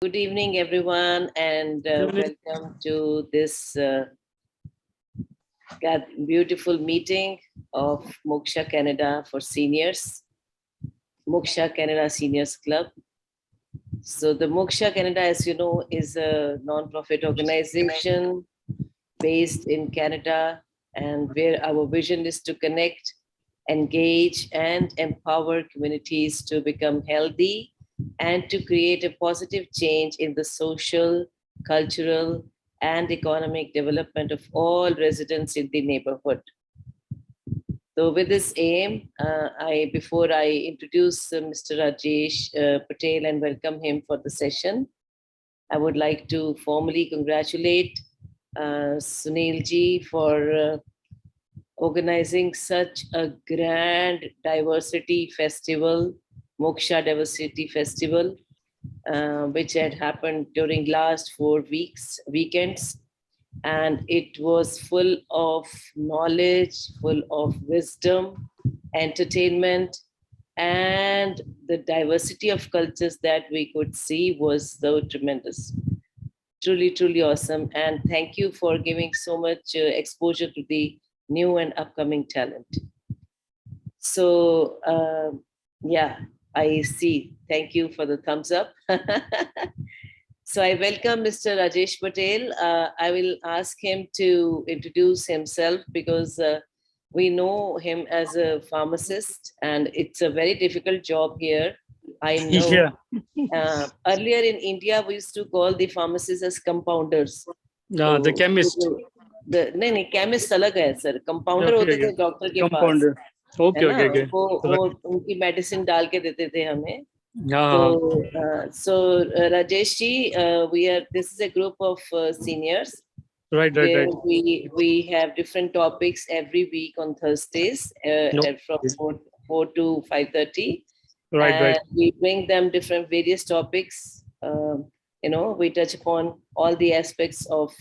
Good evening, everyone, and welcome to this beautiful meeting of Moksha Canada for seniors, Moksha Canada Seniors Club. So the Moksha Canada, as you know, is a non-profit organization based in Canada, and where our vision is to connect, engage, and empower communities to become healthy and to create a positive change in the social, cultural, and economic development of all residents in the neighborhood. So with this aim, before I introduce Mr. Rajesh Patel and welcome him for the session, I would like to formally congratulate Sunil ji for organizing such a grand diversity festival, Moksha Diversity Festival, which had happened during last 4 weekends. And it was full of knowledge, full of wisdom, entertainment, and the diversity of cultures that we could see was so tremendous. Truly, truly awesome. And thank you for giving so much exposure to the new and upcoming talent. So, yeah, I see. Thank you for the thumbs up. So I welcome Mr. Rajesh Patel. I will ask him to introduce himself because we know him as a pharmacist and it's a very difficult job here. I know. Yeah. Earlier in India, we used to call the pharmacists as compounders. So, the chemist. नहीं chemist अलग है sir. Compounder होते थे doctor के पास. Okay. वो उनकी medicine डाल के देते थे हमें. So Rajesh ji, this is a group of seniors. Right. We have different topics every week on Thursdays from 4 to 5:30. Right. We bring them different various topics. We touch upon all the aspects of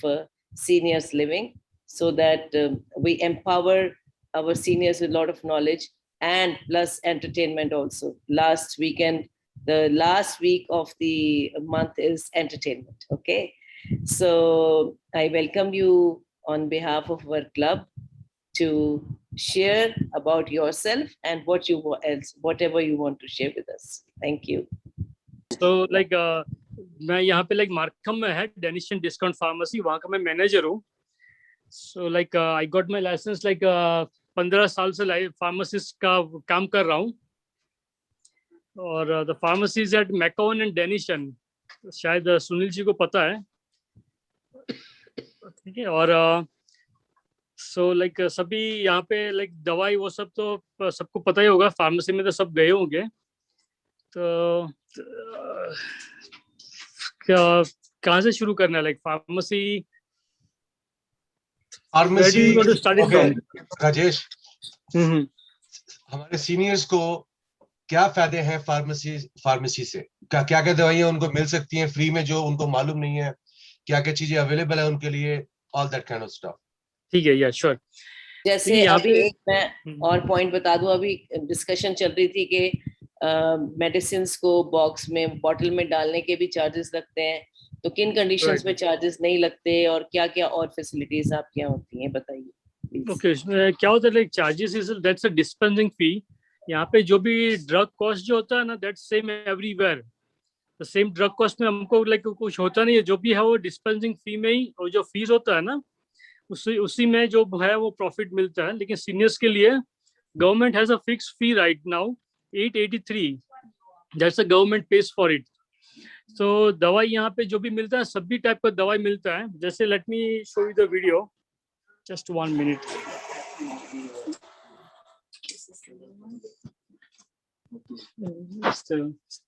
seniors living so that we empower our seniors with a lot of knowledge and plus entertainment also. The last week of the month is entertainment. Okay. So I welcome you on behalf of our club to share about yourself and whatever you want to share with us. Thank you. So मैं यहाँ पे Markham में है Denison discount pharmacy, वहाँ का मैं manager हूँ. So I got my license 15 साल से फार्मासिस्ट का काम कर रहा हूँ. और the pharmacies at McCowan and Denison शायद सुनील जी को पता है. ठीक है. और सो सभी यहाँ पे दवाई वो सब तो सबको पता ही होगा, फार्मेसी में तो सब गए होंगे. तो कहाँ से शुरू करना है फार्मेसी राजेश, हमारे सीनियर्स को क्या फायदे हैं फार्मेसी से? क्या दवाइयाँ उनको मिल सकती हैं फ्री में जो उनको मालूम नहीं है? क्या चीजें अवेलेबल है उनके लिए? All that kind of stuff. ठीक है. या श्योर. जैसे अभी एक मैं और पॉइंट बता दूं, अभी डिस्कशन चल रही थी कि मेडिसिन को बॉक्स में बॉटल में डालने के भी चार्जेस लगते हैं, तो किन कंडीशंस में चार्जेस नहीं लगते और क्या और फैसिलिटीज आपके यहाँ होती हैं, बताइए. ओके. क्या होता है charges is that's a dispensing fee. यहाँ पे जो भी ड्रग कॉस्ट जो होता है ना, that's same everywhere. The same drug cost में हमको कुछ होता नहीं है. जो भी है वो डिस्पेंसिंग फी में ही, और जो फीस होता है ना उसी में जो है वो प्रॉफिट मिलता है. लेकिन सीनियर्स के लिए government has a fix fee right now 883. That's the government page for it. तो दवाई यहाँ पे जो भी मिलता है सभी टाइप का दवाई मिलता है. जैसे let me show you the video, just 1 minute.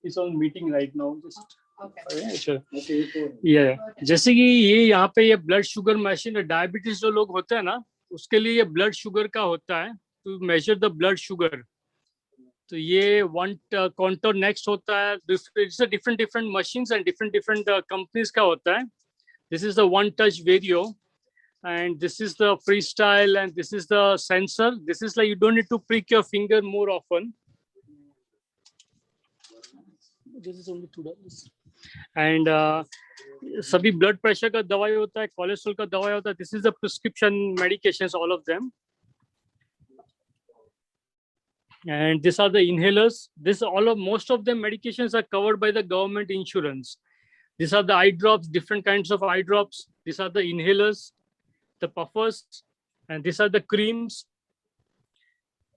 It's on meeting right now. जैसे कि ये यहाँ पे ये ब्लड शुगर मशीन, डायबिटीज जो लोग होते हैं ना उसके लिए ये ब्लड शुगर का होता है, to measure the blood sugar. तो ये वन काउंटर नेक्स्ट होता है. Different machines and different companies का होता है. This is the one touch video and this is the freestyle and this is the sensor. This is you don't need to prick your finger more often. This is only $2. And सभी blood pressure का दवाई होता है, cholesterol का दवाई होता है. This is the prescription medications, all of them. And these are the inhalers. Most of them medications are covered by the government insurance. These are the eye drops, different kinds of eye drops. These are the inhalers, the puffers, and these are the creams.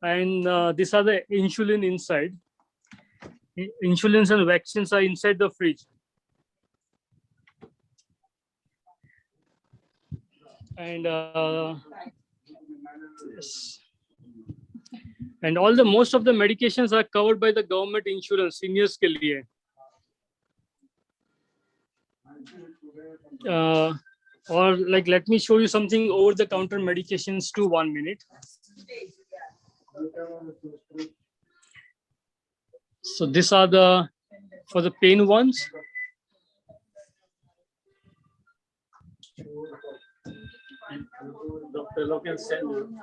And these are the insulin inside. Insulins and vaccines are inside the fridge. And yes. And most of the medications are covered by the government insurance, seniors के लिए. Or like, let me show you something over the counter medications too. 1 minute. So these are for the pain ones. Dr. Logan send you.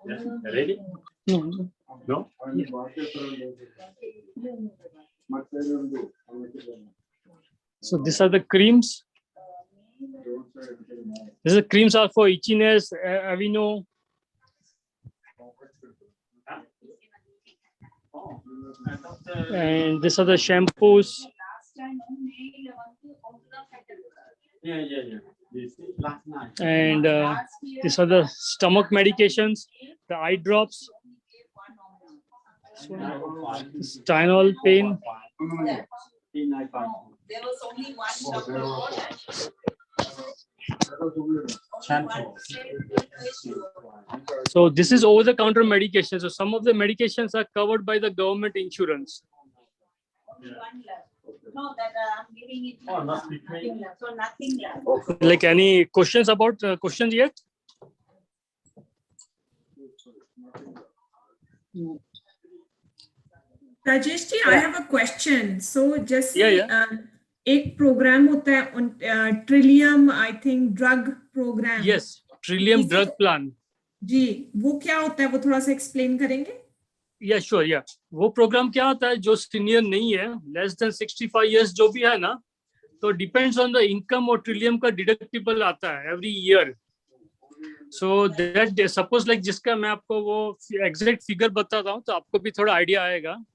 Yeah. Ready? No. No? So these are the creams. These creams are for itchiness, Aveeno. And these are the shampoos. And these are the stomach medications, the eye drops, Tylenol pain. There was only one. So this is over-the-counter medication. So some of the medications are covered by the government insurance. No, that I'm giving it. Nothing left. So nothing left. Like any questions about questions yet? Rajesh ji, I have a question. So just Yeah. एक program होता है Trillium, I think drug program. Yes, Trillium drug plan. जी, वो क्या होता है? वो थोड़ा सा explain करेंगे? Yeah, sure, yeah. वो program क्या होता है जो senior नहीं है, less than 65 years जो भी है ना, तो depends on the income और Trillium का deductible आता है every year. So that suppose like जिसका मैं आपको वो exact figure बताता हूँ तो आपको भी थोड़ा idea आएगा.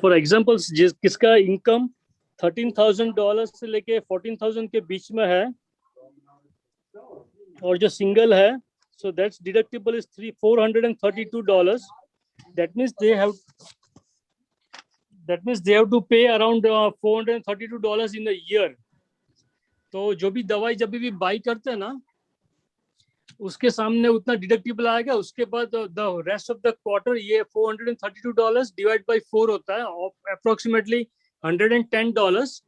For example, किसका income $13,000 से लेके $14,000 के बीच में है और जो single है, so that's deductible is $432. That means they have to pay around $432 in a year. तो जो भी दवाई जब भी buy करते हैं ना, उसके सामने उतना डिडक्टिबल आएगा. उसके बाद the rest of the quarter ये $432 divide by 4 होता है, approximately $110.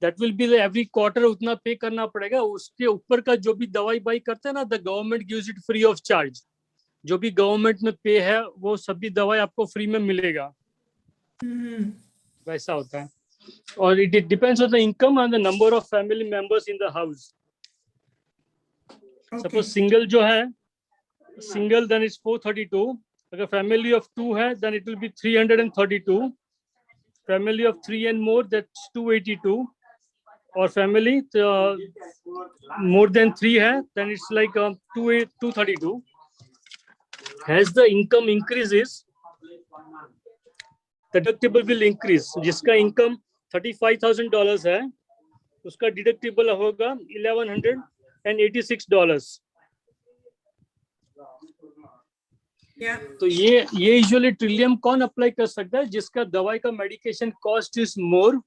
That will be the every quarter उतना पे करना पड़ेगा. उसके ऊपर का जो भी दवाई बाई करते हैं ना, the government gives it free of charge. जो भी गवर्नमेंट में पे है वो सभी दवाई आपको फ्री में मिलेगा. वैसा होता है. और it depends on the income and the number of family members in the house. Suppose single जो है, single then it's 432. अगर family of 2 है then it will be 332. Family of 3 and more, that's 282. Or family more than 3 hai, then it's like 232. As the income increases, the deductible will increase. जिसका income $35,000 है, उसका deductible होगा $1,186. Yeah. तो ये usually Trillium कौन apply कर सकता है? जिसका दवाई का medication cost is more,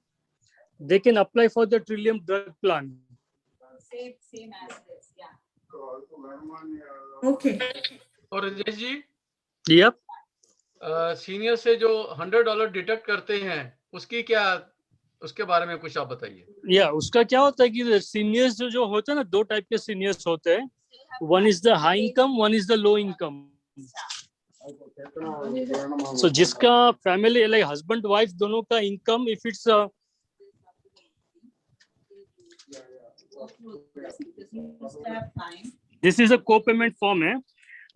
they can apply for the Trillium drug plan. Same as this, yeah. Okay. और राजेश जी, Yep. सीनियर से जो $100 डिडक्ट करते हैं उसके बारे में कुछ आप बताइए. Yeah, उसका क्या होता है कि सीनियर्स जो होते हैं ना, 2 टाइप के सीनियर्स होते हैं. One is the high income, one is the low income. So जिसका फैमिली like husband wife दोनों का income, if it's this is a को पेमेंट फॉर्म है.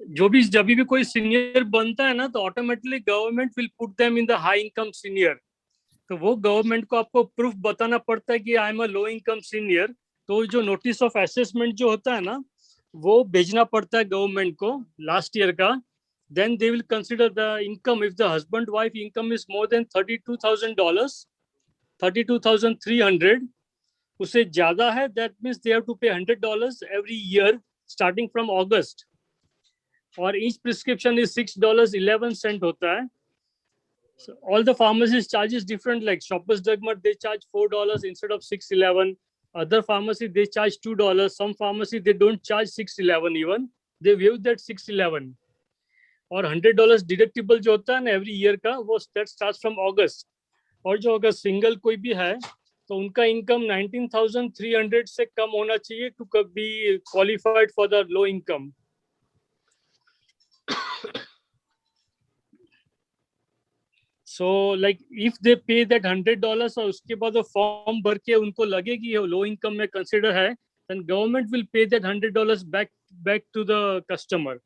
जो भी जब भी कोई सीनियर बनता है ना, तो automatically government will put them in the high income senior. तो वो गवर्नमेंट को आपको प्रूफ बताना पड़ता है कि I am a low income senior. तो जो नोटिस ऑफ असेसमेंट जो होता है ना, वो भेजना पड़ता है गवर्नमेंट को लास्ट ईयर का. Then they will consider the income. If the husband-wife income is more than $32,000, 32,300, उससे ज्यादा है, that means they have to pay $100 every year starting from August. और each prescription is $6.11 होता है. So all the pharmacies charges different. Like Shoppers Drug Mart, they charge $4 instead of $6.11. Other pharmacies they charge $2. Some pharmacies they don't charge $6.11 even. They waive that $6.11. और $100 deductible जो होता है ना every year का, वो that starts from अगस्त. और जो अगर सिंगल कोई भी है तो उनका इनकम 19,300 से कम होना चाहिए to be qualified for the low income. So like if they pay that $100 और उसके बाद वो फॉर्म भर के उनको लगे कि लो इनकम में कंसिडर है, then government will pay that $100 back to the customer.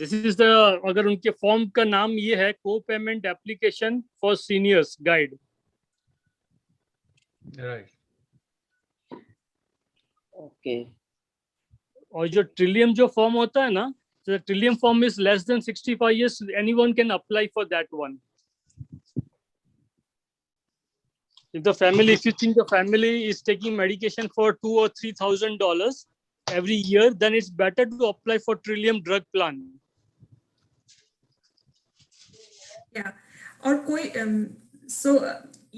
This is the, अगर उनके फॉर्म का नाम ये है को payment application for seniors guide. Right. Okay. और जो ट्रिलियम जो फॉर्म होता है ना, तो Trillium form is less than 65 years, anyone can apply for that one. If the family, if you think the family is taking medication for $2,000 or $3,000 every year, then it's better to apply for Trillium drug plan. Yeah. और कोई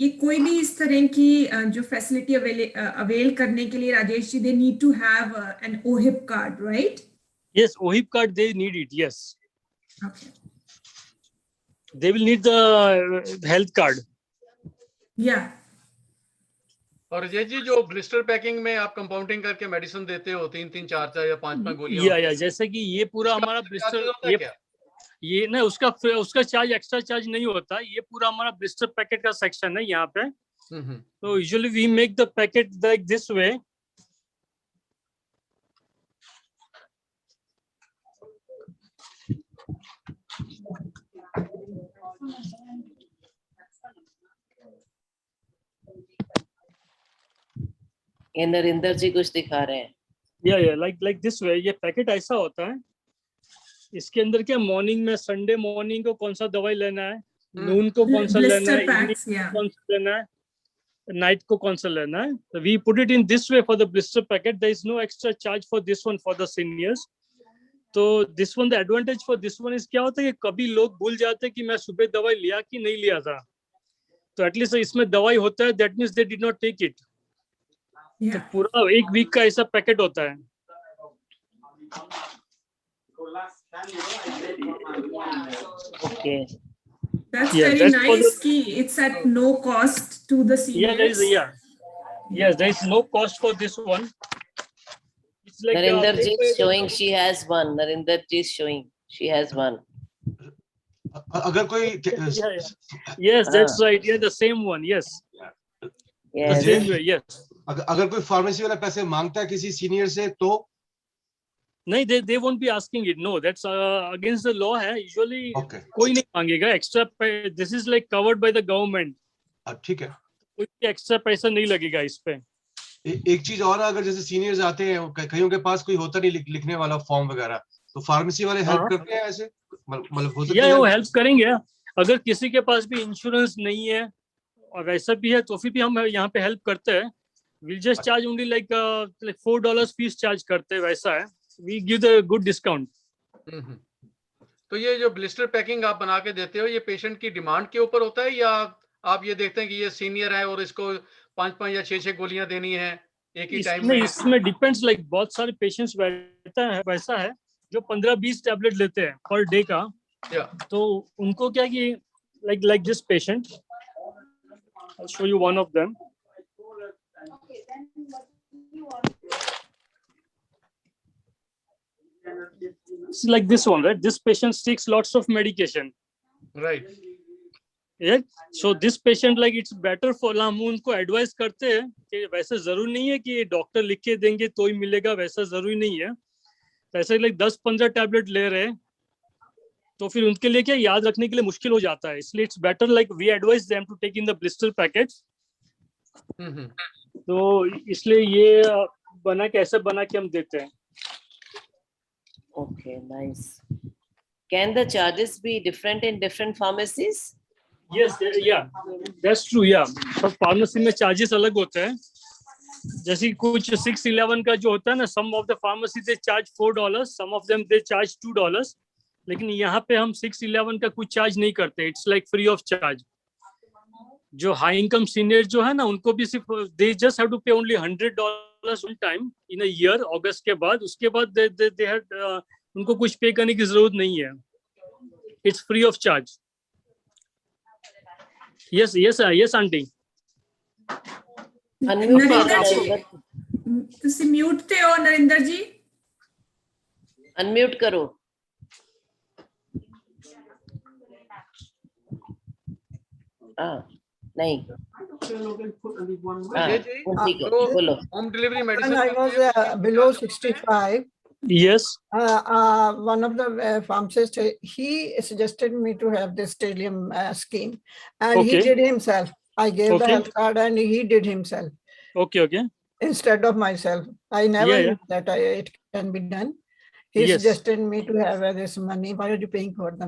ये कोई भी इस तरह की जो facility avail करने के लिए Rajesh ji, they need to have an OHIP card, right? Yes, OHIP card, they need it, yes. Okay. They will need the health card. Yeah. और ये जी जो ब्लिस्टर पैकिंग में आप कंपाउंडिंग करके मेडिसिन देते हो 3-3, 4-4 या 5-5 गोलियां, या जैसे कि ये पूरा हमारा ब्लिस्टर, ये ना उसका चार्ज एक्स्ट्रा चार्ज नहीं होता. ये पूरा हमारा ब्लिस्टर पैकेट का सेक्शन है यहाँ पे. तो usually we make the packet like this way. ये नरेंद्र जी कुछ दिखा रहे हैं. या लाइक दिस वे. ये पैकेट ऐसा होता है. इसके अंदर क्या, मॉर्निंग में, संडे मॉर्निंग को कौन सा दवाई लेना है, नून को कौन सा लेना है, कौन सा लेना है, नाइट को कौन सा लेना है. So we put it in this way for the blister packet. There is no extra charge for this one for the seniors. तो this one, the advantage for this one is क्या होता है कि कभी लोग भूल जाते हैं कि मैं सुबह दवाई लिया कि नहीं लिया था. तो एटलीस्ट इसमें दवाई होता है, that means they did not take it. तो पूरा एक वीक का ऐसा पैकेट होता है. Okay. That's Yeah, very that's for nice. It's at no cost to the seniors. Yes, there is no cost for this one. It's like Narinder ji is showing she has one. Narinder ji is showing she has one. अगर कोई Yes, that's right. Yeah, the same one. Yes. Yes. Same way, yes. अगर कोई pharmacy वाला पैसे मांगता है किसी senior से तो नहीं, they won't be asking it. No, that's against the law है. Usually कोई नहीं मांगेगा extra. This is like covered by the government. ठीक है. कोई एक्स्ट्रा पैसा नहीं लगेगा इस पे. एक चीज और, अगर जैसे सीनियर्स आते हैं, कईयों के पास कोई होता नहीं लिखने वाला फॉर्म वगैरह, तो फार्मेसी वाले हेल्प करते हैं ऐसे, मतलब हो सकता है वो हेल्प करेंगे. अगर किसी के पास भी इंश्योरेंस नहीं है और वैसा भी है तो फिर भी हम यहाँ पे हेल्प करते हैं. We'll just charge only like $4 fees charge करते हैं, वैसा है. We give the good discount. तो ये जो ब्लिस्टर पैकिंग आप बना के देते हो, ये पेशेंट की डिमांड के ऊपर होता है, या आप ये देखते हैं कि ये सीनियर है और इसको 5-5 या 6-6 गोलियां देनी है एक ही टाइम में? इसमें डिपेंड्स. लाइक बहुत सारे पेशेंट्स वैसा है जो 15-20 टैबलेट लेते हैं पर डे का. तो उनको क्या कि like this patient, I'll show you one of them. It's like this one, right? This patient takes lots of medication. Right. So this patient like it's better for, हम उनको advice करते हैं कि वैसे जरूरी नहीं है कि डॉक्टर लिख के देंगे तो ही मिलेगा, वैसा जरूरी नहीं है। ऐसे लाइक 10-15 टैबलेट ले रहे हैं तो फिर उनके लिए क्या याद रखने के लिए मुश्किल हो जाता है, इसलिए it's better like we advise them to take in the blister packet. तो इसलिए ये बना के ऐसे बना के हम देते हैं। Okay, nice. Can the charges be different in different pharmacies? Yes, yeah, that's true, yeah. सब फार्मेसी में चार्जेस अलग होते हैं। जैसे कुछ 611 का जो होता है ना, some of the pharmacy they charge $4, some of them they charge $2, लेकिन यहाँ पे हम 611 का कुछ चार्ज नहीं करते, it's like free of charge. जो हाई इनकम सीनियर जो है ना, उनको भी सिर्फ they just have to pay only $100 one time in a year, अगस्त के बाद, उसके बाद दे हैड उनको कुछ पे करने की जरूरत नहीं है, it's free of charge. Yes yes yes auntie. Narendra ji, ਤੁਸੀਂ ਮਿਊਟ ਤੇ ਹੋ ਨਰਿੰਦਰ ਜੀ? Unmute करो। नहीं। अजय जी, ठीक है, तो बोलो। Home delivery When medicine I was below 65, Yes. one of the pharmacists, he suggested me to have this Stellium scheme, and he Okay. did himself. I gave the Okay. health card, and he did himself Okay. instead of myself. I never Yeah. knew that it can be done. He Yes. suggested me to have this money. Why are you paying for the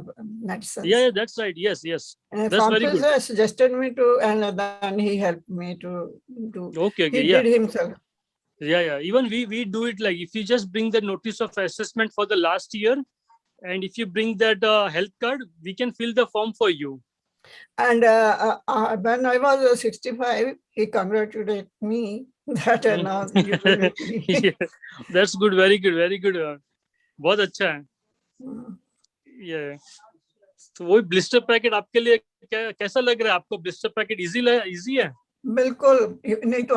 medicines? Yeah, that's right. Yes. And That's very good. pharmacist suggested me to, and then he helped me to do. Okay. He Yeah. did himself. Yeah. Even we do it like if you just bring the notice of assessment for the last year, and if you bring that health card, we can fill the form for you. And when I was 65, he congratulated me that now you will be. Yeah, that's good. Very good. बहुत अच्छा है। Yeah. तो वही blister packet आपके लिए कैसा लग रहा है आपको? ब्लिस्टर पैकेट इजी है? बिल्कुल नहीं तो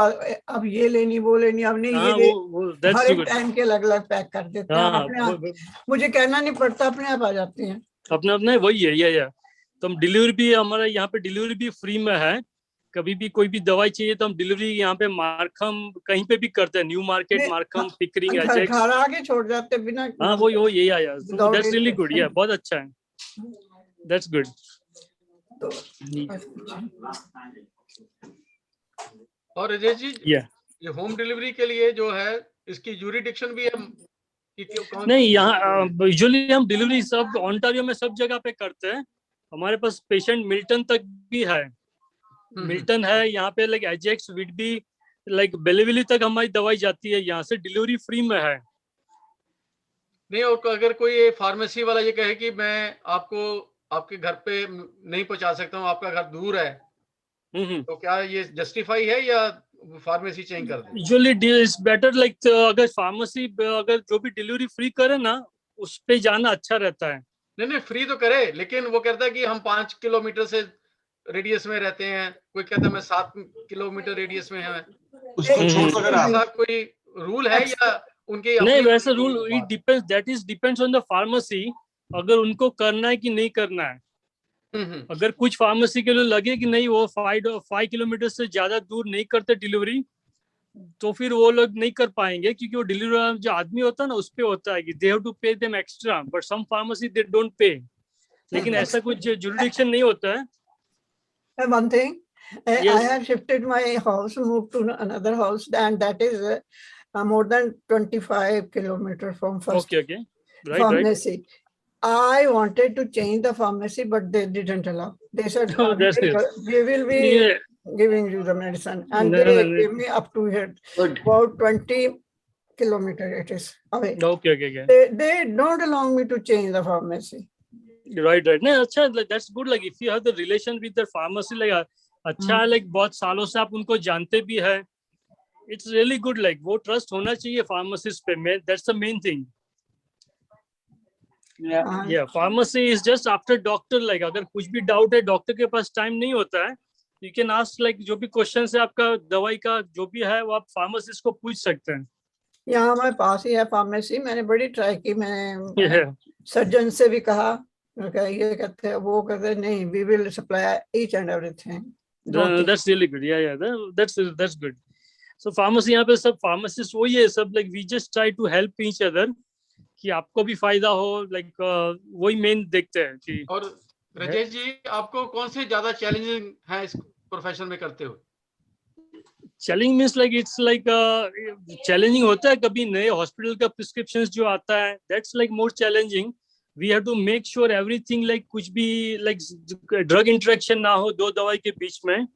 अब ये लेनी वो लेनी, अब नहीं हाँ, ये वो that's हर एक good. टाइम के अलग अलग पैक कर देते हैं हाँ, अपने आप। मुझे कहना नहीं पड़ता, अपने आप आ जाती हैं। अपना वही है। या तो हम डिलीवरी भी, हमारा यहाँ पे डिलीवरी भी फ्री में है। कभी भी कोई भी दवाई चाहिए तो हम डिलीवरी यहाँ पे मार्कम कहीं पे भी करते हैं, Newmarket, Markham, Pickering, Ajax. घर आके छोड़ जाते बिना। हाँ, वो यही आया। That's really good. या बहुत अच्छा है, दैट्स गुड। और अजय जी, Yeah. ये होम डिलीवरी के लिए जो है इसकी यूरिडिक्शन भी है नहीं, यहाँ यूजुअली हम डिलीवरी सब ओंटारियो में सब जगह पे करते हैं। हमारे पास पेशेंट मिल्टन तक भी है, मिल्टन है यहाँ पे, लाइक एजेक्स, विडबी, लाइक बेलीविली तक हमारी दवाई जाती है, यहाँ से डिलीवरी फ्री में है। नहीं, और अगर कोई फार्मेसी वाला ये कहे कि मैं आपको आपके घर पे नहीं पहुंचा सकता हूँ, आपका घर दूर है, तो क्या ये जस्टिफाई है या फार्मेसी चेंज कर दें? यूजुअली इट्स बेटर लाइक अगर फार्मेसी अगर जो भी डिलीवरी फ्री करे ना, उस पे जाना अच्छा रहता है। नहीं फ्री तो करे, लेकिन वो कहता है कि हम 5 किलोमीटर से रेडियस में रहते हैं, कोई कहता है मैं 7 किलोमीटर रेडियस में है, उसको छोड़ दो। अगर ऐसा कोई रूल है या उनके? नहीं, वैसा rule it depends, that is depends on the pharmacy, अगर उनको करना है कि नहीं करना है। अगर कुछ फार्मेसी के लिए लगे कि नहीं वो 5 किलोमीटर से ज्यादा दूर नहीं करते डिलीवरी, तो फिर वो लोग नहीं कर पाएंगे, क्योंकि वो डिलीवरी जो आदमी होता है ना उस पे होता है कि they have to pay them extra, but some pharmacy they don't pay. लेकिन ऐसा कुछ जुरिडिक्शन नहीं होता है। One thing, Yes. I have shifted my house, moved to another house, and that is more than 25 kilometers from first Okay. Right. pharmacy. I wanted to change the pharmacy, but they didn't allow. They said, Oh, that's it. we will be Yeah. giving you the medicine. And No, they no. gave me up to here, Good. about 20 kilometers it is away. Okay. They don't allow me to change the pharmacy. Right. नहीं, अच्छा, that's good. Like if you have the relation with the pharmacy, like अच्छा, like बहुत सालों से आप उनको जानते भी है, it's really good. Like वो trust होना चाहिए pharmacist पे, that's the main thing. Yeah, pharmacy is just after doctor. Like अगर कुछ भी डाउट है, डॉक्टर के पास टाइम नहीं होता है, you can ask, like जो भी क्वेश्चन है आपका दवाई का जो भी है वो आप फार्मासिस्ट को पूछ सकते हैं। यहाँ हमारे पास ही है फार्मेसी। मैंने बड़ी ट्राई की, मैंने सर्जन से भी कहा, ये कहते हैं, वो कहते हैं नहीं, we will supply each and everything. That's really good. Yeah, that's good. So pharmacy यहाँ पे सब pharmacists वही है सब, like we just try to help each other कि आपको भी फायदा हो, like वही मेन देखते हैं कि। और राजेश जी, आपको कौन से ज्यादा चैलेंजिंग है इस प्रोफेशन में करते हुए? Challenging means like it's like challenging होता है, कभी नए हॉस्पिटल का प्रिस्क्रिप्शन जो आता है, that's like more challenging. We have to make sure everything, like कुछ भी लाइक ड्रग इंटरेक्शन ना हो दो दवाई के बीच में.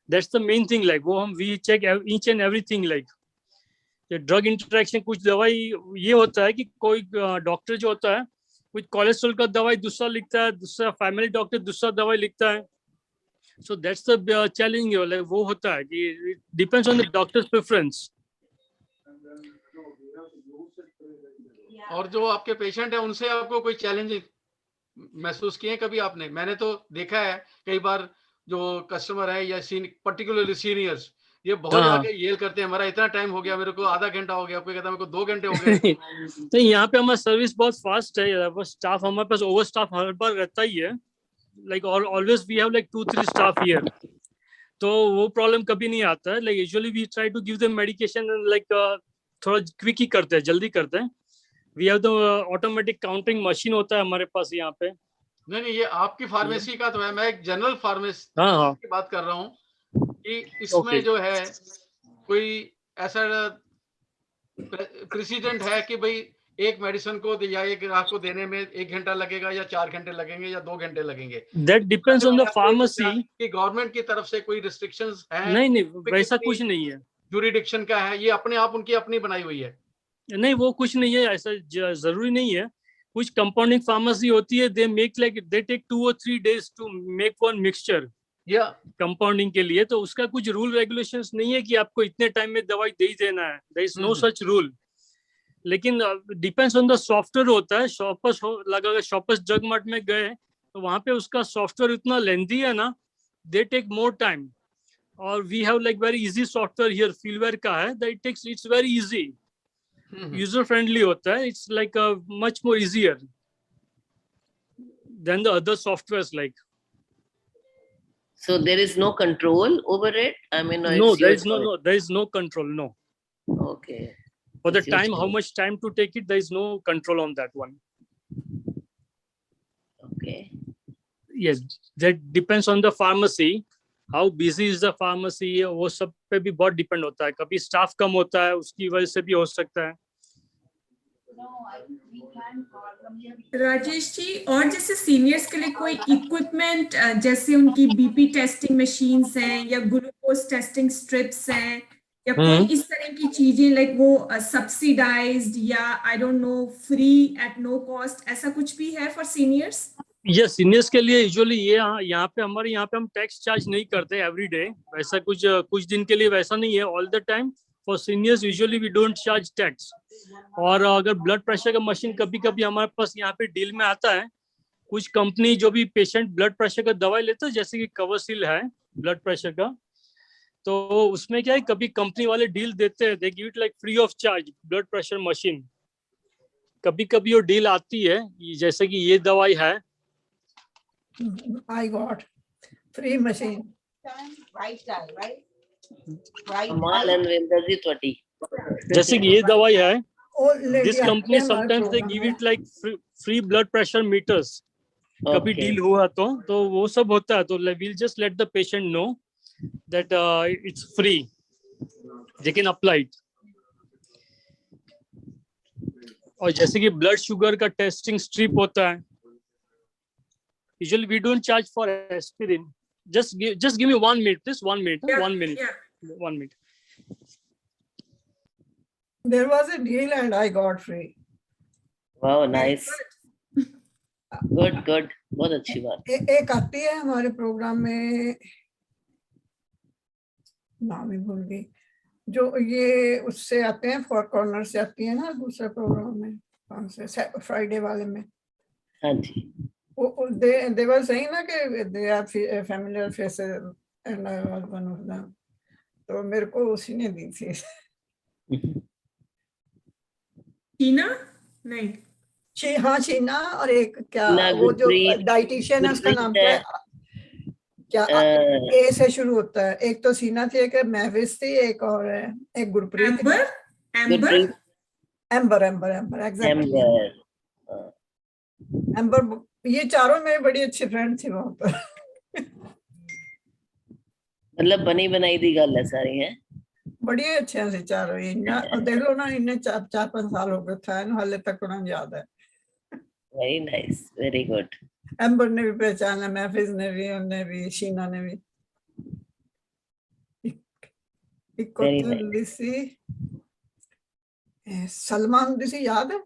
That's the main thing, like वो हम we check each and everything. Like drug interaction, कुछ दवाई ये होता है कि कोई डॉक्टर जो होता है कुछ कोलेस्ट्रॉल का दवाई दूसरा लिखता है, दूसरा फैमिली डॉक्टर दूसरा दवाई लिखता है. So that's the challenge. Like वो होता है कि it depends on the doctor's preference. और जो आपके पेशेंट है उनसे आपको कोई चैलेंज महसूस किए कभी आपने? मैंने तो देखा है कई बार जो कस्टमर है या पर्टिकुलरली सीनियर्स, ये बहुत हाँ. आके येल करते हैं, हमारा इतना टाइम हो गया, मेरे को आधा घंटा हो गया, कोई कहता है मेरे को 2 घंटे हो गए. तो यहाँ पे हमारा सर्विस बहुत फास्ट है, स्टाफ हमारे पास ओवर स्टाफ हर बार रहता ही है. Like always we have like 2-3 staff here, तो वो प्रॉब्लम कभी नहीं आता है. Like usually we try to give them medication and like थोड़ा क्विक ही करते हैं, जल्दी करते हैं. We have the automatic counting machine होता है हमारे पास यहाँ पे. नहीं, ये आपकी फार्मेसी का तो है, मैं एक जनरल फार्मेसी हाँ. की बात कर रहा हूँ कि इसमें जो है कोई ऐसा प्रेसिडेंट है कि भाई एक मेडिसिन को या एक ग्राहक को देने में 1 घंटा लगेगा या 4 घंटे लगेंगे या 2 घंटे लगेंगे. That depends on the pharmacy. कि गवर्नमेंट की तरफ से कोई रिस्ट्रिक्शंस है? नहीं, वैसा कुछ नहीं है. जुरिडिक्शन का है, ये अपने आप उनकी अपनी बनाई हुई है? नहीं, वो कुछ नहीं है, ऐसा जरूरी नहीं है. कुछ कंपाउंडिंग फार्मेसी होती है, they make like they take 2 or 3 days to make one mixture या कंपाउंडिंग के लिए. तो उसका कुछ रूल रेगुलेशंस नहीं है कि आपको इतने टाइम में दवाई दे ही देना है. There is no such rule. लेकिन डिपेंड्स ऑन द सॉफ्टवेयर होता है. शॉपर्स ड्रग मार्ट में गए तो वहां पे उसका सॉफ्टवेयर इतना लेंथी है ना, दे टेक मोर टाइम. और we have like very easy software here, फीलवेयर का है, that takes, it's very easy, user friendly होता है. It's like much more easier than the other softwares like. So there is no control over it. I mean, No, it's there your is there is no control. No. Okay. For the It's your time, how choice. much time to take it, there is no control on that one. Okay. Yes, that depends on the pharmacy. How busy is the pharmacy? वो सब पे भी बहुत depend होता है. कभी staff कम होता है, उसकी वजह से भी हो सकता है. राजेश जी, और जैसे सीनियर्स के लिए कोई इक्विपमेंट, जैसे उनकी बीपी टेस्टिंग मशीन्स हैं या ग्लूकोज टेस्टिंग स्ट्रिप्स हैं या कोई इस तरह की चीजें, लाइक वो सब्सिडाइज्ड या I don't know free at no cost, ऐसा कुछ भी है फॉर सीनियर्स? यस, सीनियर्स के लिए यूजुअली ये यहाँ पे हमारे यहाँ पे हम टैक्स चार्ज नहीं करते एवरी डे. वैसा कुछ दिन के लिए वैसा नहीं है. All the time for seniors usually we don't charge tax. और अगर ब्लड प्रेशर का मशीन कभी कभी हमारे पास यहाँ पे डील में आता है, कुछ कंपनी जो भी पेशेंट ब्लड प्रेशर का दवाई लेते हैं, जैसे कि कवरसील है ब्लड प्रेशर का, तो उसमें क्या है, कभी कंपनी वाले डील देते हैं, they give it like free of charge blood pressure machine. कभी कभी वो डील आती है, जैसे कि ये दवाई है, I got free machine. Right eye, right? Kamal and Vinder ji twati. जैसे कि ये दवाई है, Old lady this company sometimes they give it like free blood pressure meters. कभी Okay. डील हुआ तो वो सब होता है. तो we'll just let the patient know that it's free, they can apply it. और जैसे कि ब्लड शुगर का टेस्टिंग स्ट्रिप होता है, usually we don't charge for aspirin. Just give me 1 minute, please. 1 minute. Yeah, 1 minute. yeah. 1 minute. There was a deal and I got free. Wow, nice. Good. बहुत अच्छी बात. एक आती है हमारे प्रोग्राम में, नाम ही भूल गई, जो ये उससे आते हैं, फोर कॉर्नर से आती है ना, दूसरे प्रोग्राम में, कौन से फ्राइडे वाले में. हाँ जी. They were saying ना कि they are familiar faces and I was one of them. तो मेरे को उसी ने दी थी. शीना? नहीं, हाँ शीना, और एक क्या ना, वो जो गुरप्रीत। डाइटिशियन है उसका नाम गुरप्रीत क्या है? क्या अ, ए से शुरू होता है? एक तो सीना थी, एक महविश थी, एक और है, एक Gurpreet. Amber, amber, Gurpreet amber, amber, amber, exactly. Amber. Amber, ये चारों मेरी बड़ी अच्छी फ्रेंड थी वहां पर। मतलब बनी बनाई दी गल है सारी है। बड़ी अच्छे से चारों ही ना, और देख लो ना, इन्हें 4-5 साल हो गए था, हाले तक उन्हें याद है। Very nice, very good. Amber ने भी पहचाना, महफिज ने भी, उन्हें भी, शीना ने भी। एक को वेरी तो नाइस। लिसी, सलमान लिसी याद है?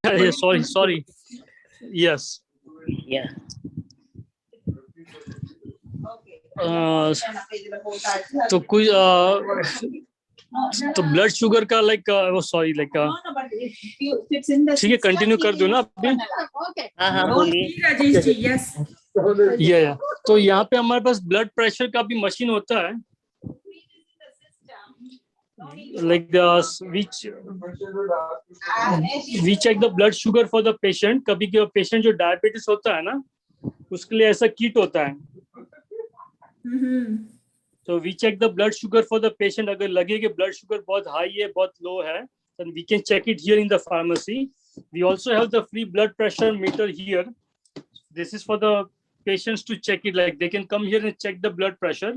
Sorry. Yes. या तो कुछ तो ब्लड शुगर का लाइक वो सॉरी लाइक ठीक है, कंटिन्यू कर दो ना अभी। हाँ हाँ बोलिए। जी राजेश जी, यस। ये तो यहाँ पे हमारे पास ब्लड प्रेशर का भी मशीन होता है, like we check the blood sugar for the patient. कभी कभी पेशेंट जो डायबिटीज होता है ना, उसके लिए ऐसा किट होता है। So we check the blood sugar for the patient. अगर लगे कि blood sugar बहुत high है, बहुत low है, then we can check it here in the pharmacy. We also have the free blood pressure meter here. This is for the patients to check it. Like they can come here and check the blood pressure.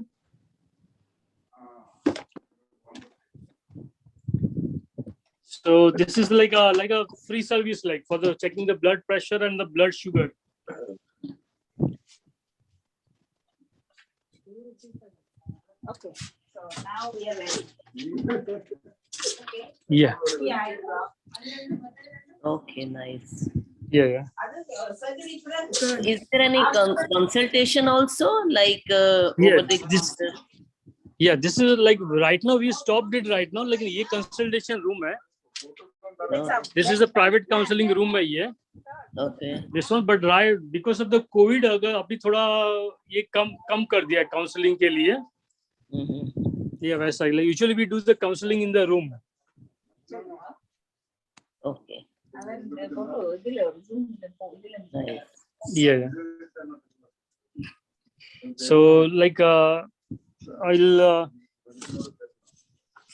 So this is like a free service, like for the checking the blood pressure and the blood sugar. Okay, so now we are ready. Okay. Yeah. Yeah. Okay, nice. Yeah. Surgery. Is there any consultation also, like Yeah, over the counter? Yeah, this is like right now we stopped it right now. लेकिन ये consultation room है. This is a private counseling room है ये. Okay. This one, but right because of the COVID अगर अभी थोड़ा ये कम कर दिया है counseling के लिए. Yeah, वैसा ही. Like usually we do the counseling in the room. Okay. Nice. Yeah. So like I'll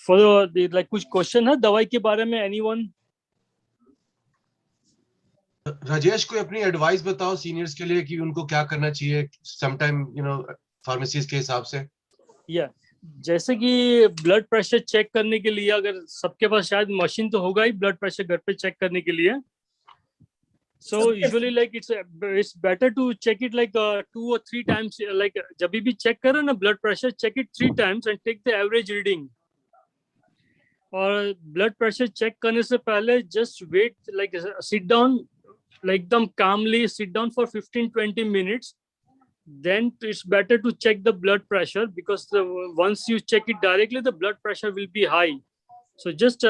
for the like कुछ question है दवाई के बारे में, anyone? राजेश कोई अपनी एडवाइस बताओ सीनियर्स के लिए कि उनको क्या करना चाहिए समटाइम फार्मेसीज के हिसाब से। या जैसे कि ब्लड प्रेशर चेक करने के लिए अगर सबके पास शायद मशीन तो होगा ही ब्लड प्रेशर घर पे चेक करने के लिए, so usually like it's better to check it like 2 or 3 times, like जब भी चेक करो ना blood pressure, check it 3 times and take the average reading. और ब्लड प्रेशर चेक करने से पहले just wait, like sit down, like एकदम calmly sit down for 15-20 minutes. Then it's better to check the blood pressure because once you check it directly, the blood pressure will be high. So just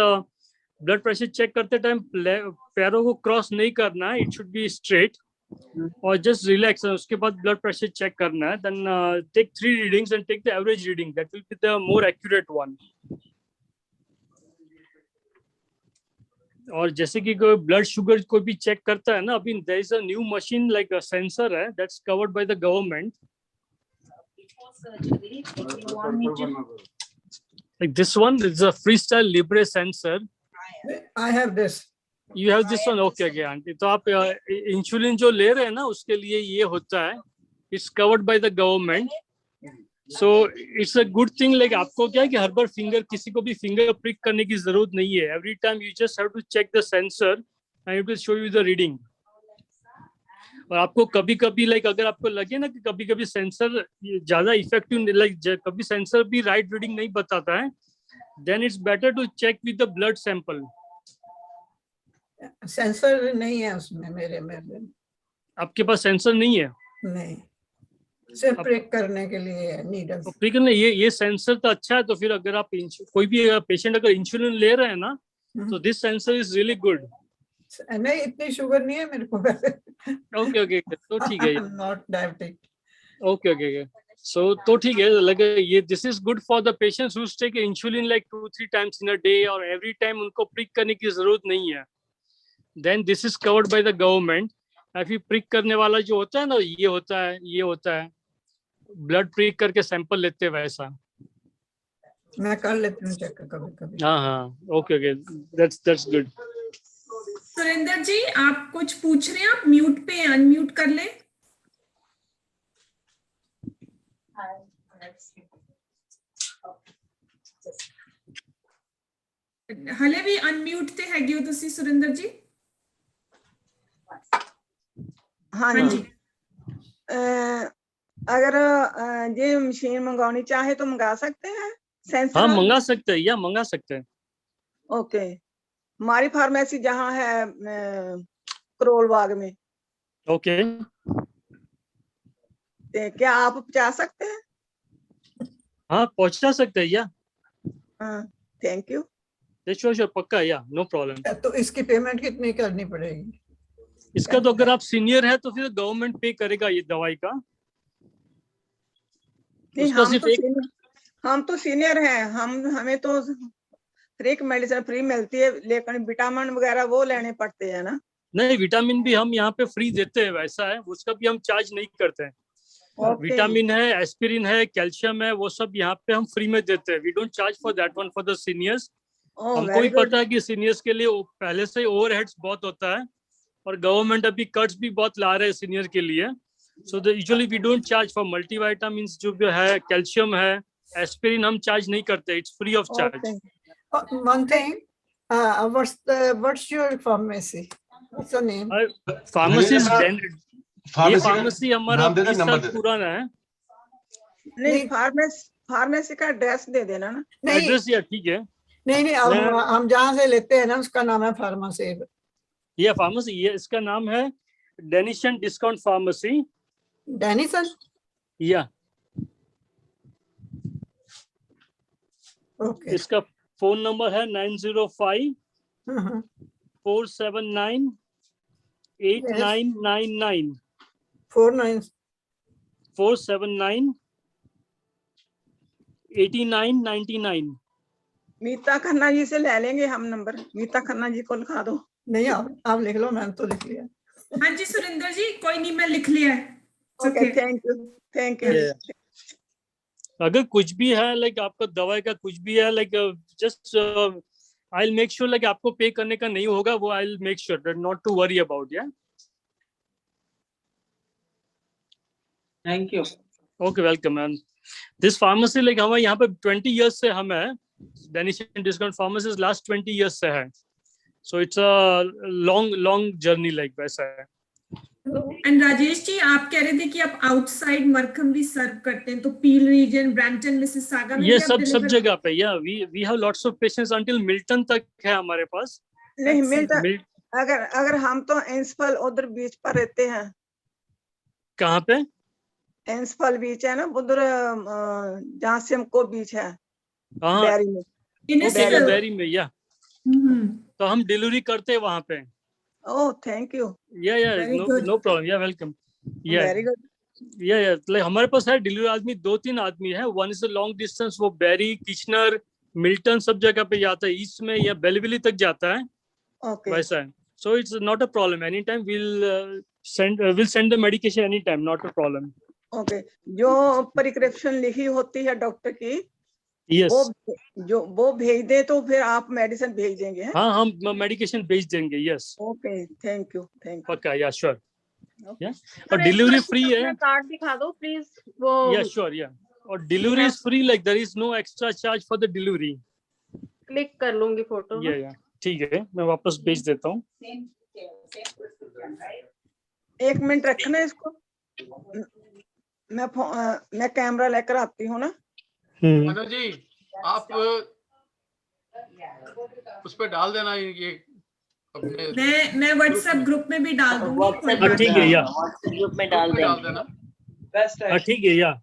blood pressure check करते time पैरों को cross नहीं करना है, it should be straight, और just relax. उसके बाद blood pressure check करना है. Then take 3 readings and take the average reading. That will be the more accurate one. और जैसे कि कोई ब्लड शुगर कोई भी चेक करता है ना, अभी there is a new machine like a sensor है that's covered by the government. Before surgery, if you want me to. Like this one is a Freestyle Libre sensor. I have this. You have this one, okay, okay, aunty. तो आप insulin जो ले रहे हैं ना उसके लिए ये होता है. It's covered by the government. So it's a good thing. Like आपको क्या है कि हर बार फिंगर किसी को भी फिंगर प्रिक करने की जरूरत नहीं है. Every time you just have to check the sensor and it will show you the reading. और आपको कभी-कभी like अगर आपको लगे ना कि कभी-कभी सेंसर ज्यादा इफेक्टिव, like कभी सेंसर भी राइट रीडिंग नहीं बताता है, then it's better to check with the blood sample. Sensor नहीं है उसमें मेरे में। आपके पास सेंसर नहीं है? नहीं, सिर्फ प्रिक करने के लिए नीडल। तो प्रिक करने ये सेंसर तो अच्छा है. तो फिर अगर आप कोई भी पेशेंट अगर इंसुलिन ले रहे हैं ना, तो this sensor is really good. नहीं, इतनी शुगर नहीं है मेरे को। ओके ओके, तो ठीक है. Not diabetic. Okay okay, so तो ठीक है. लगे ये this is good for the patients who take insulin like 2-3 times in a day, और एवरी टाइम उनको प्रिक करने की जरूरत नहीं है. then this is covered by the government. If you prick करने वाला जो होता है ना, ये होता है ब्लड प्रिक करके सैंपल लेते हैं वैसा। मैं कर लेती हूँ चेक कभी कभी। हाँ, ओके, that's good। सुरेंद्र जी आप कुछ पूछ रहे हैं, आप म्यूट पे अनम्यूट कर ले। हले भी अनम्यूट ते हैगे हो तुसी सुरेंद्र जी? हाँ हाँ जी। अगर ये मशीन मंगानी चाहे तो मंगा सकते हैं सेंसर? हाँ, मंगा सकते हैं या मंगा सकते हैं। ओके, हमारी फार्मेसी जहाँ है करोल बाग में। ओके, क्या आप पहुंचा सकते हैं? हाँ पहुंचा सकते हैं या। हाँ, थैंक यू। श्योर पक्का या, नो प्रॉब्लम। तो इसकी पेमेंट कितनी करनी पड़ेगी? इसका तो अगर आप सीनियर है तो फिर गवर्नमेंट पे करेगा ये दवाई का। नहीं, उसका सिर्फ हम तो सीनियर हैं, हमें तो फ्री मेडिसिन फ्री मिलती है, लेकिन विटामिन वगैरह वो लेने पड़ते हैं ना। नहीं, विटामिन भी हम यहाँ पे फ्री देते हैं, वैसा है, उसका भी हम चार्ज नहीं करते हैं। विटामिन है, एस्पिरिन है, कैल्शियम है, वो सब यहाँ पे हम फ्री में देते हैं। We don't charge for that one for the seniors. हमको भी पता है कि सीनियर्स के लिए पहले से ओवरहेड्स बहुत होता है और गवर्नमेंट अभी कट्स भी बहुत ला रहे हैं सीनियर के लिए। So usually we don't charge for multivitamins जो भी है, कैल्शियम है, एस्पिरिन हम चार्ज नहीं करते, it's free of charge. One thing, what's your pharmacy? What's the name? ये फार्मेसी हमारा नाम दे दो, 20 नंबर साल दे दो। पुराना है। नहीं, फार्मेसी का एड्रेस दे देना ना। नहीं एड्रेस या ठीक है। नहीं, हम जहाँ से लेते हैं ना उसका नाम है फार्मेसी। ये फार्मेसी, ये इसका नाम है डेनिशन डिस्काउंट फार्मेसी। डेनिसन? या ओके। इसका फोन नंबर है 905 479 8999 479 8999। मीता खन्ना जी से ले लेंगे हम नंबर। मीता खन्ना जी को लिखा दो। नहीं, आप लिख लो, मैंने तो लिख लिया। हाँ जी सुरेंद्र जी, कोई नहीं, मैं लिख लिया है। Okay, thank you. अगर कुछ भी है लाइक आपका दवाई का कुछ भी है like just I will make sure like आपको पे करने का नहीं होगा, वो I will make sure not to worry about. या thank you. Okay, welcome ma'am. This pharmacy like हमारे यहाँ पे 20 इयर्स से हम है, Denison discount pharmacy last 20 years से है। So it's a long journey like वैसा है। एंड राजेश जी आप कह रहे थे कि आप आउटसाइड मरकम भी सर्व करते हैं, तो पील रीजन, ब्रैम्पटन, मिसिसागा में ये भी आप सब जगह पे या we have lots of patients until Milton तक है हमारे पास। नहीं, मिल्टन अगर हम तो एंसफल उधर बीच पर रहते हैं। कहाँ पे? एंसफल बीच है ना उधर, जहाँ से हमको बीच है बैरी में। बैरी में या तो हम डिलीवरी करते हैं वहाँ पे। ओह, थैंक यू। या नो प्रॉब्लम, या वेलकम। Very good. या लाइक हमारे पास है डिलीवरी आदमी 2-3 आदमी है। वन इज लॉन्ग डिस्टेंस, वो बैरी, किचनर, मिल्टन सब जगह पे जाता है, ईस्ट में या बेलीविली तक जाता है। ओके, वैसा है। So it's not a problem, any time will send the medication any time, not a problem. Okay. जो प्रिस्क्रिप्शन लिखी होती है डॉक्टर की, यस, वो भेज दे तो फिर आप मेडिसिन भेज देंगे? हाँ हम मेडिकेशन भेज देंगे। Yes, okay, thank you. पक्का, या श्योर। या और डिलीवरी फ्री है। कार्ड दिखा दो प्लीज वो। या श्योर, या और delivery is free, like there is no extra charge for the delivery. Click कर लूंगी फोटो। या ठीक है, मैं वापस भेज देता हूँ। 1 मिनट रखना इसको, मैं कैमरा लेकर आती हूँ ना। मनोज जी आप उस पर डाल देना ये अपने। मैं व्हाट्सएप ग्रुप में भी डाल दूंगी। ठीक है, या व्हाट्सएप ग्रुप में डाल देना। ठीक है, या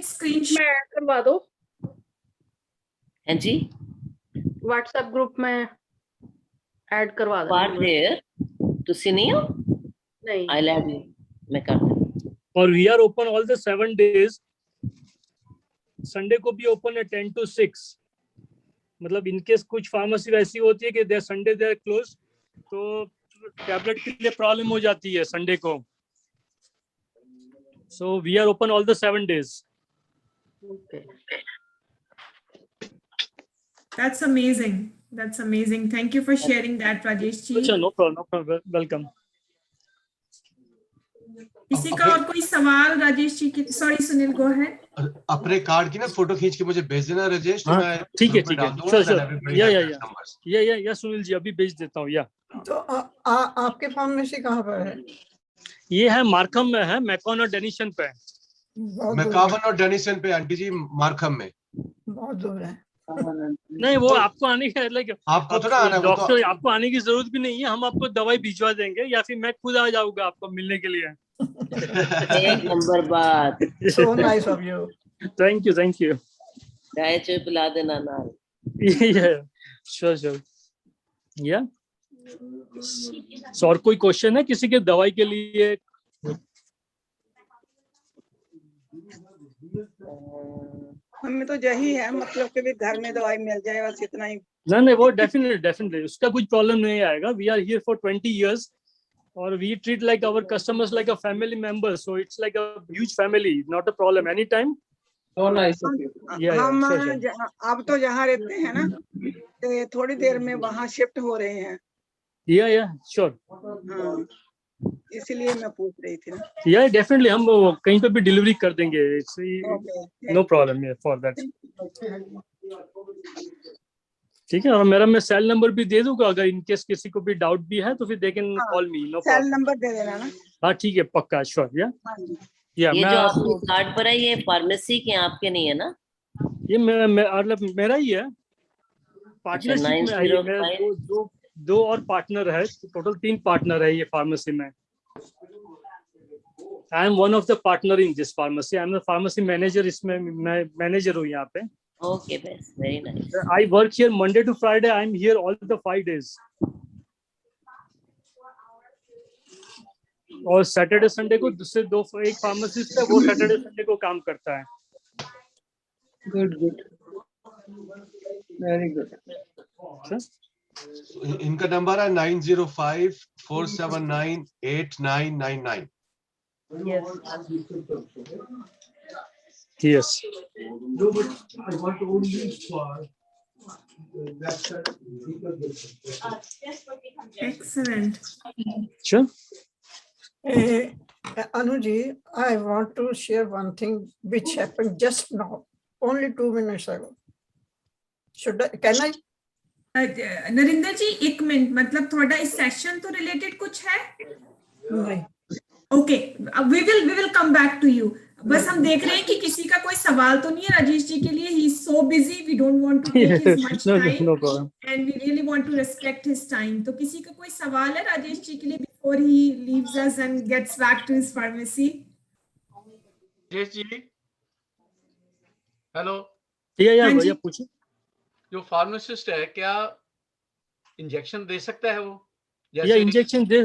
स्क्रीनशॉट ऐड करवा दो हाँ जी, व्हाट्सएप ग्रुप में ऐड करवा दो। आर देयर, तुसी नहीं हो? नहीं, I'll add you, मैं कर दूँ। और we are open all the 7 days। Sunday को भी ओपन है 10 to 6। मतलब इनकेस कुछ फार्मेसी ऐसी होती है कि दे संडे दे क्लोज, तो टैबलेट के लिए प्रॉब्लम हो जाती है संडे को. So we are open all the 7 days. Okay. That's amazing. That's amazing. Thank you for sharing that, Rajesh ji. अच्छा, no problem. Welcome. किसी का और कोई सवाल राजेश जी की? Sorry, Sunil, go ahead. अपने कार्ड की ना फोटो खींच के मुझे भेज देना राजेश, तो हाँ, मैं ठीक है, ग्रुप में ठीक है. डाल दूंगा, Sure. then everybody या has या their या numbers. या सुनील जी अभी भेज देता हूँ. या तो आपके फार्मेसी कहाँ पर है? ये है मार्कम में है, मैकॉन और डेनिशन पे. बहुत दूर है, मैकावन और डेनिसन पे आंटी जी, मार्कम में. बहुत दूर है. नहीं, वो आपको आने का लाइक आपको तो ना आना है, वो तो डॉक्टर, आपको आने की जरूरत भी नहीं है. हम आपको दवाई भिजवा देंगे या फिर मैं खुद आ जाऊंगा आपको मिलने के लिए. एक नंबर बात. So nice of you. Thank you. चाय चाय पिला देना ना. श्योर. या और कोई क्वेश्चन है किसी के दवाई के लिए? हमें तो यही है, मतलब कि भी घर में दवाई मिल जाए, बस इतना ही. नहीं, वो डेफिनेटली उसका कुछ प्रॉब्लम नहीं आएगा. We are here for 20 years और we treat like our customers like a family member, so it's like a huge family, not a problem any time. हम sure. आप तो जहाँ रहते हैं ना, तो थोड़ी देर में वहाँ शिफ्ट हो रहे हैं. या श्योर. हाँ, इसीलिए मैं पूछ रही थी ना. या डेफिनेटली हम वो कहीं पे भी डिलीवरी कर देंगे. Okay. No problem for that. ठीक है. और मेरा मैं सेल नंबर भी दे दूंगा, अगर इन केस किसी को भी डाउट भी है तो फिर दे कैन हाँ, call me. No sale problem. Number दे देना ना. हाँ, ठीक है, पक्का. श्योर. या ये मैं जो आपको आपके कार्ड पर है ये फार्मेसी के आपके नहीं है ना? ये मेरा ही है. पार्टनरशिप में है ये. मेरा दो और पार्टनर है, टोटल 3 पार्टनर है ये फार्मेसी में. I am one of the partner in this pharmacy. I am the pharmacy manager. इसमें मैं मैनेजर हूँ यहाँ पे. ओके, बस very nice. I work here Monday to Friday. I am here all the 5 days. और Saturday Sunday को दूसरे एक फार्मासिस्ट है, वो सैटरडे संडे को काम करता है. Good, very good. इनका नंबर है 9054798999. Yes. Excellent. Sure. Anuji, I want to share one thing which happened just now, only 2 minutes ago. Can I? Narinder ji, 1 minute. मतलब थोड़ा इस सेशन तो रिलेटेड कुछ है? नहीं. Okay, we will come back to you. बस हम देख रहे हैं कि किसी का कोई सवाल तो नहीं है राजेश जी के लिए. He is so busy, we don't want to take his much time No problem. And we really want to respect his time. तो किसी का कोई सवाल है राजेश जी के लिए before he leaves us and gets back to his pharmacy? Rajesh ji, hello. या हाँ जी. भैया पूछो. जो फार्मासिस्ट है, क्या इंजेक्शन दे सकता है वो? या इंजेक्शन दे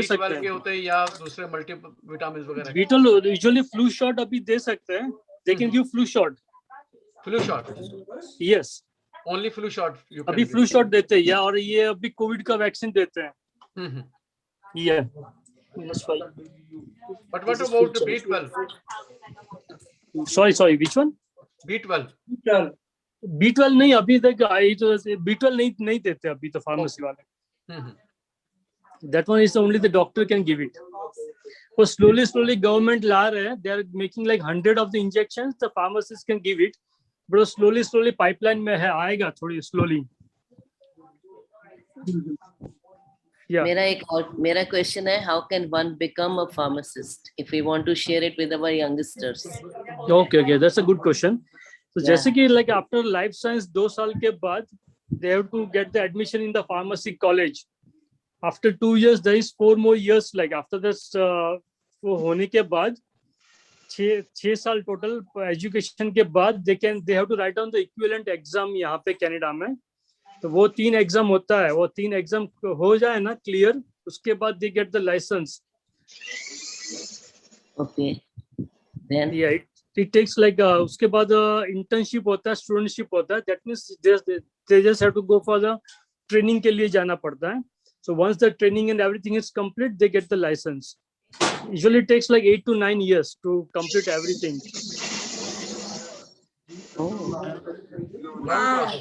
सकते के हैं. होते हैं या दूसरे मल्टी विटामिन वगैरह? बीटल यूजुअली फ्लू शॉट अभी दे सकते हैं. They can give flu shot. Flu shot? Yes, only flu shot you can. अभी फ्लू शॉट देते हैं. या और ये अभी कोविड का वैक्सीन देते हैं. या but what about B12? Sorry which one? B12. B12 नहीं, अभी तक आई तो B12 नहीं देते अभी तो फार्मेसी वाले. That one is only the doctor can give it. So slowly government ला रहे हैं. They are making like 100 of the injections. The pharmacist can give it, but slowly pipeline में है, आएगा थोड़ी slowly. Yeah. मेरा क्वेश्चन है, how can one become a pharmacist if we want to share it with our youngsters? Okay, that's a good question. So Yeah. जैसे कि like after life science 2 साल के बाद they have to get the admission in the pharmacy college. After 2 years there is 4 more years. Like after this वो होने के बाद 6 साल टोटल एजुकेशन के बाद they have to write down the equivalent exam यहाँ पे कनाडा में. तो वो 3 एग्जाम होता है. वो 3 एग्जाम हो जाए ना क्लियर, उसके बाद they get the license. Okay, then Yeah, it takes like उसके बाद internship होता है, studentship होता है. That means they just have to go for the training के लिए जाना पड़ता है. So once the training and everything is complete, they get the license. Usually it takes like 8 to 9 years to complete everything. Oh, Wow.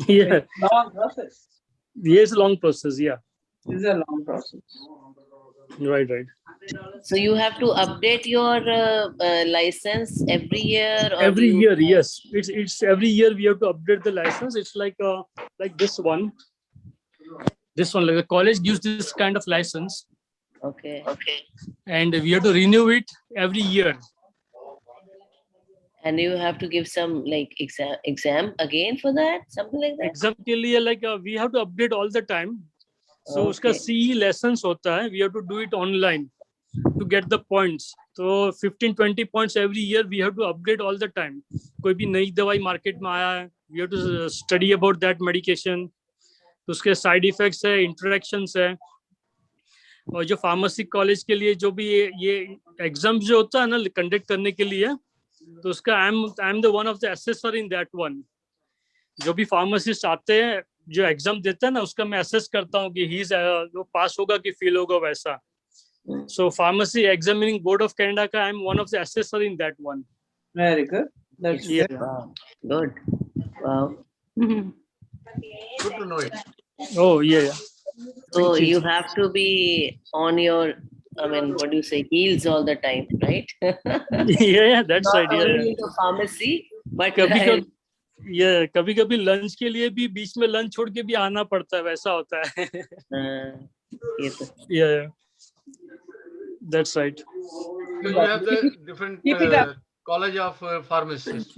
Yeah, Long process. yes, long process. Yeah, This is a long process. right, right. so you have to update your license every year? Or Every you- year, yes, it's every year we have to update the license. It's like this one, like the college gives this kind of license, Okay. and we have to renew it every year. And you have to give some like exam again for that, something like that? Exam के लिए like we have to update all the time. So उसका Okay. CE lessons होता है. We have to do it online to get the points. So 15-20 points every year we have to update all the time. कोई भी नई दवाई market में आया है, we have to study about that medication. तो उसके side effects है, interactions है. और जो फार्मेसी कॉलेज के लिए जो भी ये एग्जाम जो होता है ना कंडक्ट करने के लिए, तो उसका आई am the one of the assessor in that one. जो भी फार्मासिस्ट आते हैं जो एग्जाम देते हैं ना, उसका मैं असेस करता हूँ कि ही वो पास होगा कि फेल होगा वैसा. So pharmacy examining board of Canada का I am one of the assessor in that one. Very good. That's good. Wow, good. Wow. Good to know it. Oh yeah. So you have to be on your, I mean, what do you say, heels all the time, right? Yeah, that's Not right. only Yeah. in the pharmacy, but कभी कभी lunch के लिए भी बीच में lunch छोड़ के भी आना पड़ता है, वैसा होता है. ये तो Yeah, that's right. So you have the different Keep it up. college of pharmacists.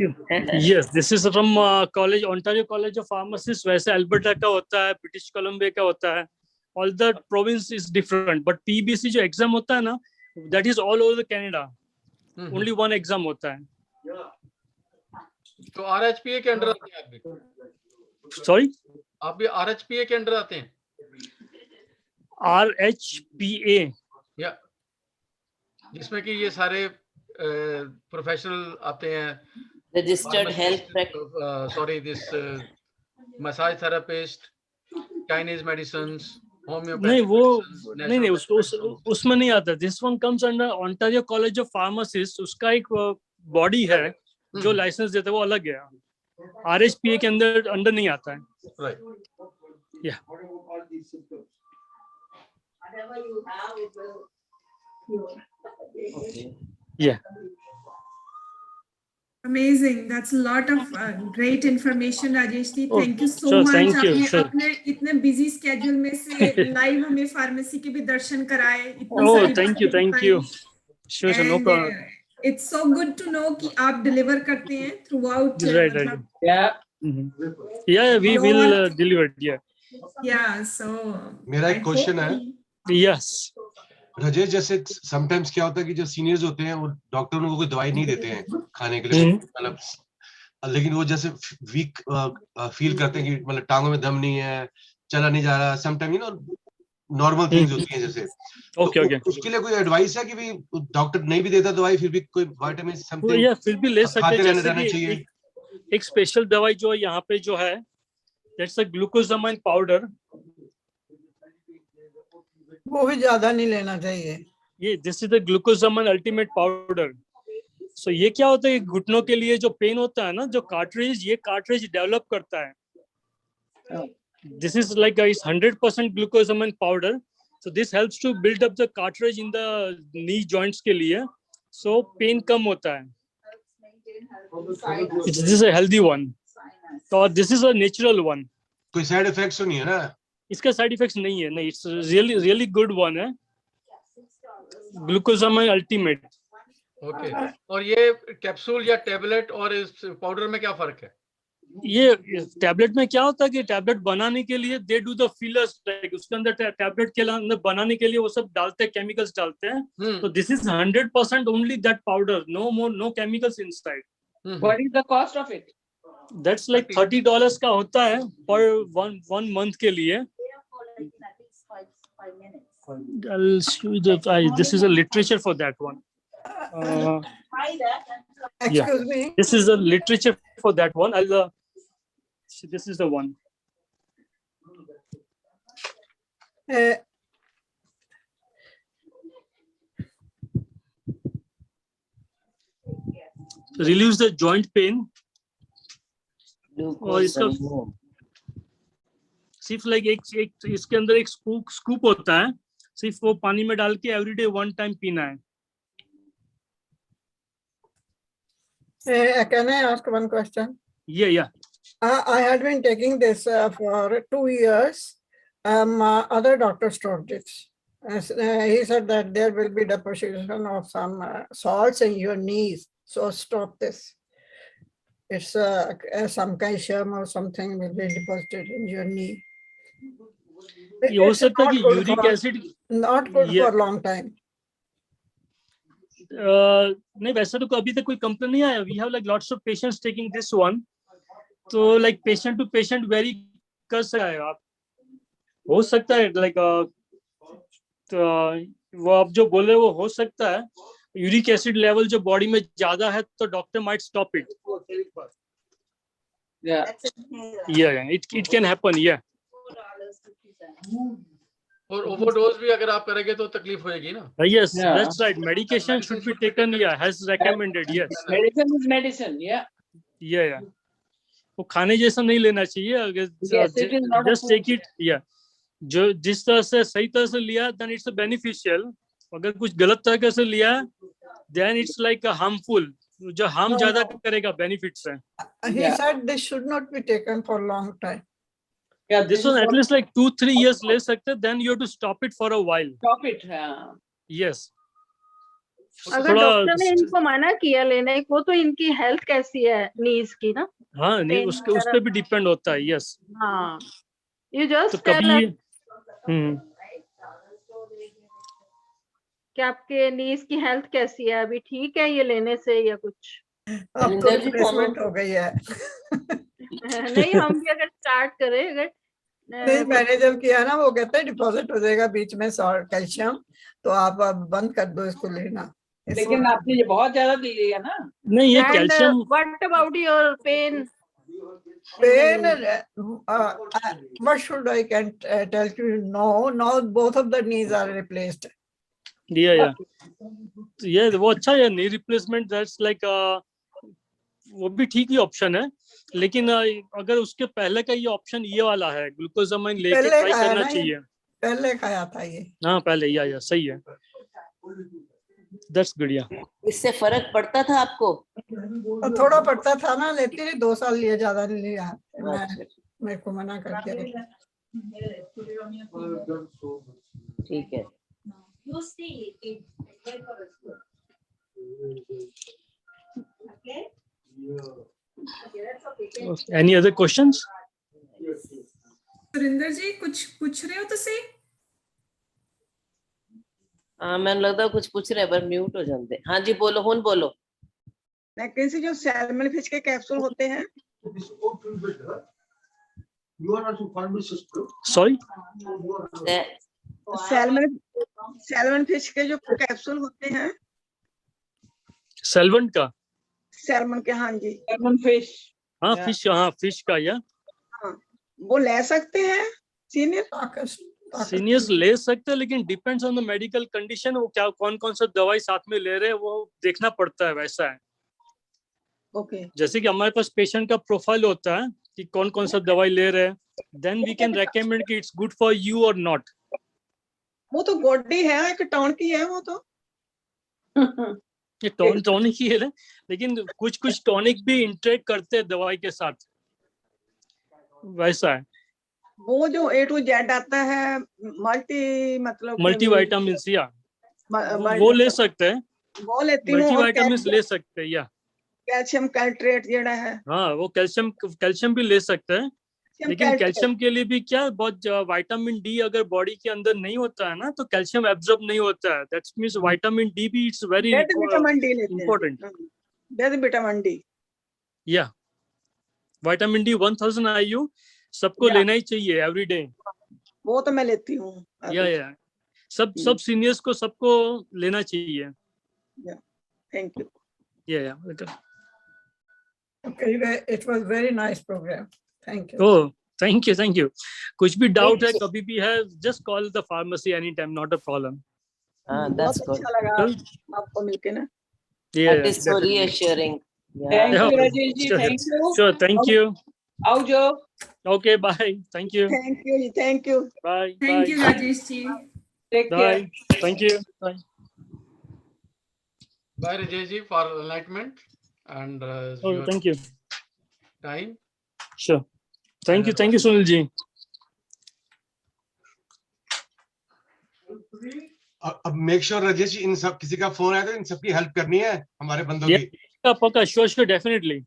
Yes, this is from college, Ontario College of Pharmacists. वैसे अल्बर्टा का होता है, ब्रिटिश कोलंबिया का होता है. All the province is different, but PBC जो exam होता है ना, that is all over the Canada. Mhm. Only one exam होता है. तो RHPA के अंडर आते हैं आप भी? Sorry, आप भी RHPA के अंडर आते हैं? RHPA. या जिसमें कि ये सारे प्रोफेशनल आते हैं. registered health practitioner. Sorry, this massage therapist, Chinese medicines, homeopathic नहीं वो medicines, नहीं natural उसको medicines. उसमें नहीं आता. This one comes under Ontario College of Pharmacists. उसका एक बॉडी है जो लाइसेंस देता है, वो अलग है. RHPA के अंदर नहीं आता है. Right. Yeah. Whatever you have, it will cure. Yeah. Amazing. That's a lot of great information, Rajesh ji. Oh, Thank you so sure, much. thank you, आपने sure. अपने इतने busy schedule में से live हमें pharmacy के भी दर्शन कराए. इतनी Oh, सारी thank you, बातें thank बताई. you. Sure, sure, no And, problem. it's so good to know कि आप deliver करते हैं throughout. Right, right. मतलब, Yeah. Mhm. Yeah, we No will one- deliver it. Yeah. yeah, so. मेरा एक I question hope है. कि- Yes. राजेश, जैसे समटाइम्स क्या होता है कि जो सीनियर्स होते हैं वो डॉक्टर उनको कोई दवाई नहीं देते हैं खाने के लिए, मतलब लेकिन वो जैसे वीक फील करते हैं कि मतलब टांगों में दम नहीं है, चला नहीं जा रहा, समटाइम नॉर्मल थिंग्स होती हैं जैसे. Okay, तो okay. उसके लिए कोई एडवाइस है कि भी डॉक्टर नहीं भी देता दवाई, फिर भी कोई विटामिन तो समथिंग या फिर भी ले सकते खाते हैं. जैसे रहना कि चाहिए? एक स्पेशल दवाई जो यहाँ पे जो है, that's a glucosamine powder. वो भी ज्यादा नहीं लेना चाहिए. ये this is the glucosamine ultimate powder. So ये क्या होता है, घुटनों के लिए जो पेन होता है ना, जो कार्ट्रिज, ये कार्ट्रिज डेवलप करता है. This is like a 100% glucosamine powder. So this helps to build up the cartilage in the knee joints के लिए. So pain कम होता है. This is a healthy one. So this is a natural one. कोई side effects तो नहीं है ना? इसका साइड इफेक्ट्स नहीं है. नहीं, it's really good one है. Glucosamine ultimate. ओके. और ये कैप्सूल या टेबलेट और इस पाउडर में क्या फर्क है? ये टैबलेट में क्या होता है कि टैबलेट बनाने के लिए they do the fillers, like उसके अंदर टैबलेट के अंदर बनाने के लिए वो सब डालते हैं, केमिकल्स डालते हैं. तो this is 100% only that powder, no more, no chemicals inside. What is the cost of it? That's like $30 का होता है पर वन मंथ के लिए. Five minutes. I'll show you this is a literature for that one. Try that. Excuse me. This is the literature for that one. This is the one. Uh, Relieves the joint pain. Glucose इसका- and warm. सिर्फ like एक इसके अंदर एक scoop होता है, सिर्फ वो पानी में डाल के एवरीडे 1 टाइम पीना है. can I ask one question? Yeah. I had been taking this for 2 years. Other doctors told this. He said that there will be deposition of some salts in your knees. So stop this. It's some calcium or something will be deposited in your knee. ये हो It's सकता है not कि good uric for- acid Not good Yeah. for long time. नहीं, वैसे तो अभी तक कोई कंप्लेन नहीं आया. We have like lots of patients taking this one. तो like patient to patient vary कर सकता है. आप हो सकता है लाइक वो आप जो बोले वो हो सकता है. यूरिक एसिड लेवल जो बॉडी में ज्यादा है तो doctor might stop it. Yeah. Yeah, it can happen. Yeah. और ओवरडोज भी अगर आप करेंगे तो तकलीफ होएगी ना. Yes, Yeah. that's right. Medication should be taken. Yeah, has recommended. Yes. Medicine is medicine. Yeah. Yeah. वो खाने जैसा नहीं लेना चाहिए. अगर Yes, it is not a just take it. Yeah. जो जिस तरह से सही तरह से लिया, then it's beneficial. अगर कुछ गलत तरीके से लिया, then it's like a harmful. जो harm No, ज्यादा no. करेगा, benefits है. He Yeah. said this should not be taken for long time. Yeah. This one at least like 2-3 years ले सकते. Then you have to stop it for a while. Stop it. Yeah. Yes. अगर doctor ने इनको मना किया लेने को तो इनकी हेल्थ कैसी है नीज की ना. हाँ, नहीं Pain उसके उस पे वगैरह। भी डिपेंड होता है. Yes. हाँ, यू तो जस्ट टेल कभी कि आपके नीज की हेल्थ कैसी है, अभी ठीक है ये लेने से या कुछ. अब तो Rinder ji, replacement हो गई है. नहीं, हम भी अगर स्टार्ट करें अगर नहीं, मैंने जब किया ना वो कहते हैं डिपॉजिट हो जाएगा बीच में सॉल्ट कैल्शियम, तो आप अब बंद कर दो इसको लेना. लेकिन आपने ये बहुत ज्यादा दे दिया ना. नहीं, ये and calcium what about your pain. pain, what should I can tell you? No, now both of the knees are replaced. या तो ये वो अच्छा है. नी रिप्लेसमेंट दैट्स लाइक वो भी ठीक ही ऑप्शन है. लेकिन अगर उसके पहले का ये ऑप्शन ये वाला है ग्लूकोजामाइन लेके पहले ट्राई का है करना ना ये? चाहिए. पहले खाया था ये. हाँ पहले या सही है. That's good. या इससे फर्क पड़ता था आपको? तो थोड़ा पड़ता था ना, लेती रही 2 साल लिए, ज्यादा नहीं लिया. मेरे को मना कर दिया. ठीक है. You see it. Okay. Okay, that's okay. Any other questions? Surinder ji कुछ पूछ रहे हो तो सही. हाँ, मैंने लगता कुछ पूछ रहे हैं पर म्यूट हो जाते. हाँ जी बोलो, हुन बोलो. वैकेंसी जो सैल्मन फिश के कैप्सूल होते हैं, सॉरी. सैल्मन फिश के जो कैप्सूल होते हैं, सेल्वेंट का? सैल्मन के, हाँ जी, लेमन फिश. हाँ फिश. हाँ फिश का. या वो ले सकते हैं सीनियर. सीनियर्स ले सकते हैं, लेकिन depends on the medical condition. वो क्या कौन कौन सा दवाई साथ में ले रहे हैं वो देखना पड़ता है. वैसा है ओके. जैसे कि हमारे पास पेशेंट का प्रोफाइल होता है कि कौन कौन सा दवाई ले रहे हैं, देन वी कैन रेकमेंड कि इट्स गुड फॉर यू और नॉट. वो तो गोडी है, एक टाउन की है वो तो. ये टॉनिक ही है, लेकिन कुछ टॉनिक भी इंटरेक्ट करते हैं दवाई के साथ. वैसा है. वो जो A to Z आता है मतलब मल्टीविटामिन. या वो ले सकते हैं. वो लेती हूँ. मल्टीविटामिन ले सकते हैं. या कैल्शियम कैल्ट्रेट जेड़ा है. हाँ वो कैल्शियम भी ले सकते हैं. लेकिन कैल्शियम के लिए भी क्या बहुत विटामिन डी अगर बॉडी के अंदर नहीं होता है ना तो कैल्शियम एब्जॉर्ब नहीं होता है. दैट्स मींस विटामिन डी भी इट्स वेरी विटामिन डी लेते हैं. इम्पोर्टेंट. Vitamin D. या विटामिन डी 1000 IU सबको लेना ही चाहिए एवरी डे. वो तो मैं लेती हूँ. या सब सीनियर्स को सबको लेना चाहिए. Thank you. Yeah, welcome. Okay, it was very nice program. Thank you. Oh, thank you. कुछ भी doubt है Thank you. कभी भी है, just call the pharmacy anytime, not a problem. बहुत That's good. अच्छा लगा आपको मिलके ना। Yeah, That is so definitely. reassuring. Thank Yeah. you, Rajesh ji. Sure. Thank you. Sure, thank you. Aujo. Okay, bye. Thank you. Thank you, thank you. Bye. Thank you, Bye. Rajesh ji. Take care. Bye. Thank you. Bye. Bye Rajesh ji for enlightenment and Oh, your thank you. time. Sure. Thank you, Sunil ji. अब make sure Rajesh ji, इन सब किसी का phone आया तो इन सबकी help करनी है हमारे बंदों Yeah. की। Paka, sure, definitely.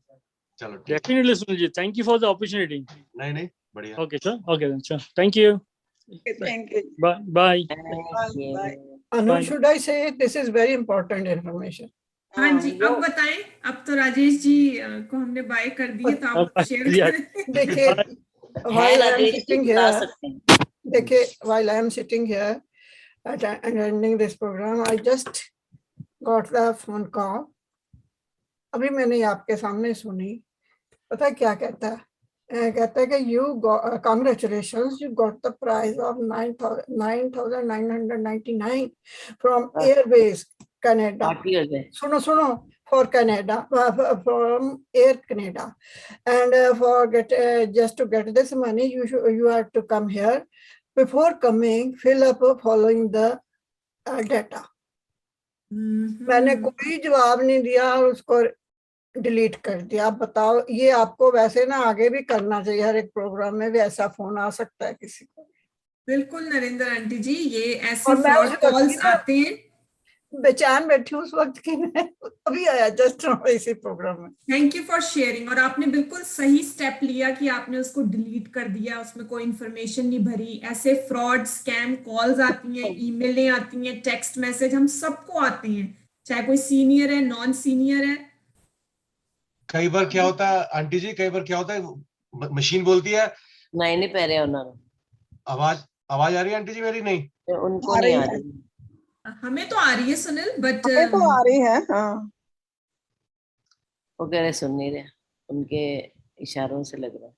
चलो ठीक है। Definitely, Sunil ji. Thank you for the opportunity. नहीं बढ़िया। Okay, sure. Okay then, sure. Thank you. Thank you. Bye. Bye. Thank you. Bye. Anu, Fine. should I say this is very important information? हाँ जी, अब बताएं। अब तो राजेश जी को हमने bye कर दिए, तो आप Bye. Share Yeah. करें। देखिए, है while I am Rajesh ji, sitting बता here, सकते हैं। देखिए, while I am sitting here attending this program, I just got the phone call. अभी मैंने आपके सामने सुनी, पता है क्या कहता है? कहता है कि you got congratulations, you got the prize of 9,999 from Airbase Canada. Party हो जाए। सुनो for Canada, from Air Canada, and for just to get this money, you have to come here. Before coming, fill up following the data. मैंने कोई जवाब नहीं दिया और उसको डिलीट कर दिया। आप बताओ, ये आपको वैसे ना आगे भी करना चाहिए, हर एक प्रोग्राम में भी ऐसा फोन आ सकता है किसी को। बिल्कुल नरेंद्र आंटी जी, ये ऐसे और मैं फ्रॉड उस कॉल्स वक्त ना आते हैं। बेचैन बैठी हूँ उस वक्त की, मैं अभी आया जस्ट इसी प्रोग्राम में। Thank you for sharing. और आपने बिल्कुल सही स्टेप लिया कि आपने उसको डिलीट कर दिया, उसमें कोई इंफॉर्मेशन नहीं भरी। ऐसे फ्रॉड स्कैम कॉल्स आती हैं, ईमेलें आती हैं, टेक्स्ट मैसेज हम सबको आते हैं, चाहे कोई सीनियर है, नॉन सीनियर है। कई बार क्या होता है आंटी जी, कई बार क्या होता है मशीन बोलती है नहीं पै रहे उन्होंने। आवाज आ रही है आंटी जी मेरी? नहीं, उनको नहीं आ रही। हमें तो आ रही है सुनील, बट हमें तो आ रही है। हाँ, वो कह रहे सुन नहीं रहे, उनके इशारों से लग रहा है।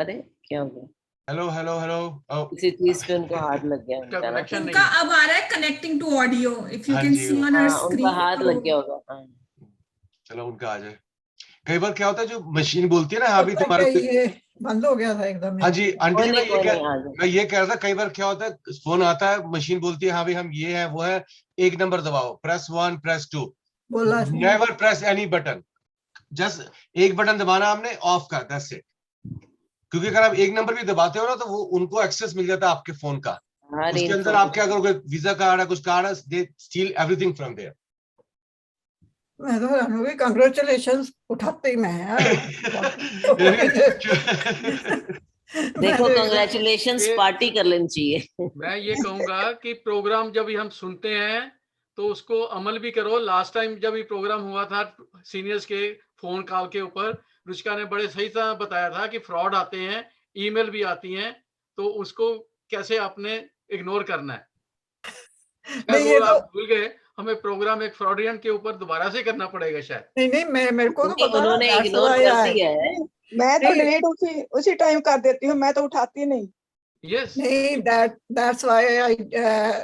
अरे क्या हो गया? हेलो। किसी चीज पे उनको हाथ लग गया उनका ना। कनेक्शन नहीं उनका है। अब आ रहा है connecting to audio, if you हाँ कैन जी, सी ऑन हर हाँ, उनका हाथ लग गया स्क्रीन। होगा। हाँ। चलो उनका आ जाए। कई बार क्या होता है जो मशीन बोलती है ना, हाँ भी पता है तुम्हारे क्या, ये बंद हो गया था एकदम। हाँ जी आंटी जी, कोई मैं ये कह रहा था, कई बार क्या होता है फोन आता है, मशीन बोलती है हाँ भाई हम ये है वो है, एक नंबर दबाओ, प्रेस 1 प्रेस 2, बोला never press any button, just एक बटन दबाना हमने, ऑफ कर, दैट्स इट। क्योंकि अगर आप एक नंबर भी दबाते हो ना तो वो उनको एक्सेस मिल जाता है आपके फोन का, उसके अंदर आपके अगर कोई वीजा कार्ड है, कुछ कार्ड है, they still everything from there. मैं तो अनुभवी, कांग्रेचुलेशंस उठाते ही मैं देखो, कांग्रेचुलेशंस पार्टी कर लेनी चाहिए। मैं ये कहूंगा कि प्रोग्राम जब हम सुनते हैं तो उसको अमल भी करो। लास्ट टाइम जब ये प्रोग्राम हुआ था सीनियर्स के फोन कॉल के ऊपर, रुचिका ने बड़े सही तरह बताया था कि फ्रॉड आते हैं, ईमेल भी आती हैं, तो उसको कैसे आपने इग्नोर करना है। ये वो तो आप भूल गए, हमें प्रोग्राम एक फ्रॉडियन के ऊपर दोबारा से करना पड़ेगा शायद। नहीं मेरे को तो पता उन्होंने है, इग्नोर कर दिया है। मैं तो डिलीट उसी टाइम कर देती हूँ, मैं तो उठाती नहीं। Yes. नहीं, that's why I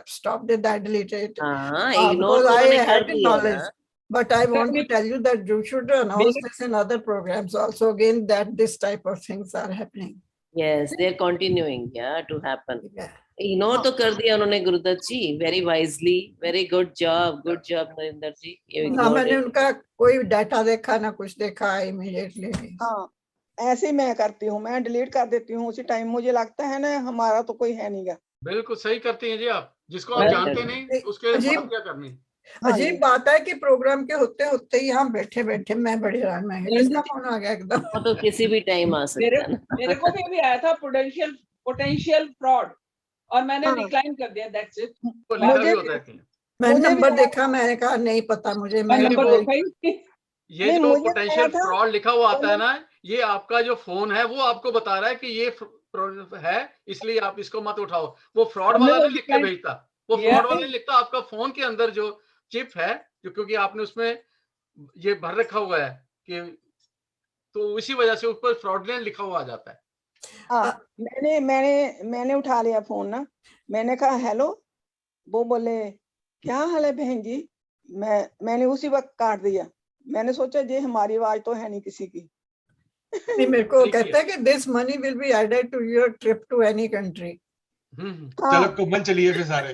stopped it, I deleted it. हाँ, इग्नोर because I उन्होंने कर had दिया knowledge. ना। But I want to tell you that you should announce this in other programs also, again, that this type of things are happening. Yes, they are continuing, yeah, to happen. Yeah. Ignore तो कर दिया उन्होंने Gurudutt ji, very wisely, very good job Narendra ji. ना मैंने उनका कोई data देखा ना कुछ देखा, इमीडिएटली। हाँ, ऐसे ही मैं करती हूँ, मैं डिलीट कर देती हूँ उसी टाइम। मुझे लगता है ना हमारा तो कोई है नहीं गा। बिल्कुल सही करते हैं जी आप, जिसको आप जानते नहीं उसके बात क्या करनी। अजीब बात है कि प्रोग्राम के होते होते ही यहाँ बैठे बैठे मैं बड़ी हैरान में, किसका फोन आ गया एकदम। तो किसी भी टाइम आ सकता है। मेरे को भी आया था पोटेंशियल फ्रॉड, और मैंने डिक्लाइन कर दिया, दैट्स इट। मैंने नंबर देखा, मैंने कहा नहीं पता मुझे। ये जो पोटेंशियल फ्रॉड लिखा हुआ आता है ना, ये आपका जो फोन है वो आपको बता रहा है कि ये है, इसलिए आप इसको मत उठाओ। वो फ्रॉड वाला नहीं लिख के भेजता। वो Yeah. फ्रॉड वाला लिखता आपका फोन के अंदर जो चिप है, जो क्योंकि आपने उसमें ये भर रखा हुआ है कि, तो इसी वजह से ऊपर फ्रॉडलेंट लिखा हुआ आ जाता है। हाँ, मैंने उठा लिया फोन ना, मैंने कहा हेलो, वो बोले क्या हाल है बहन जी, मैंने उसी वक्त काट दिया। मैंने सोचा ये हमारी आवाज तो है नहीं किसी की। नहीं, मेरे को कहता है कि this money will be added to your trip to any country. चलो घूमन चलिए फिर सारे।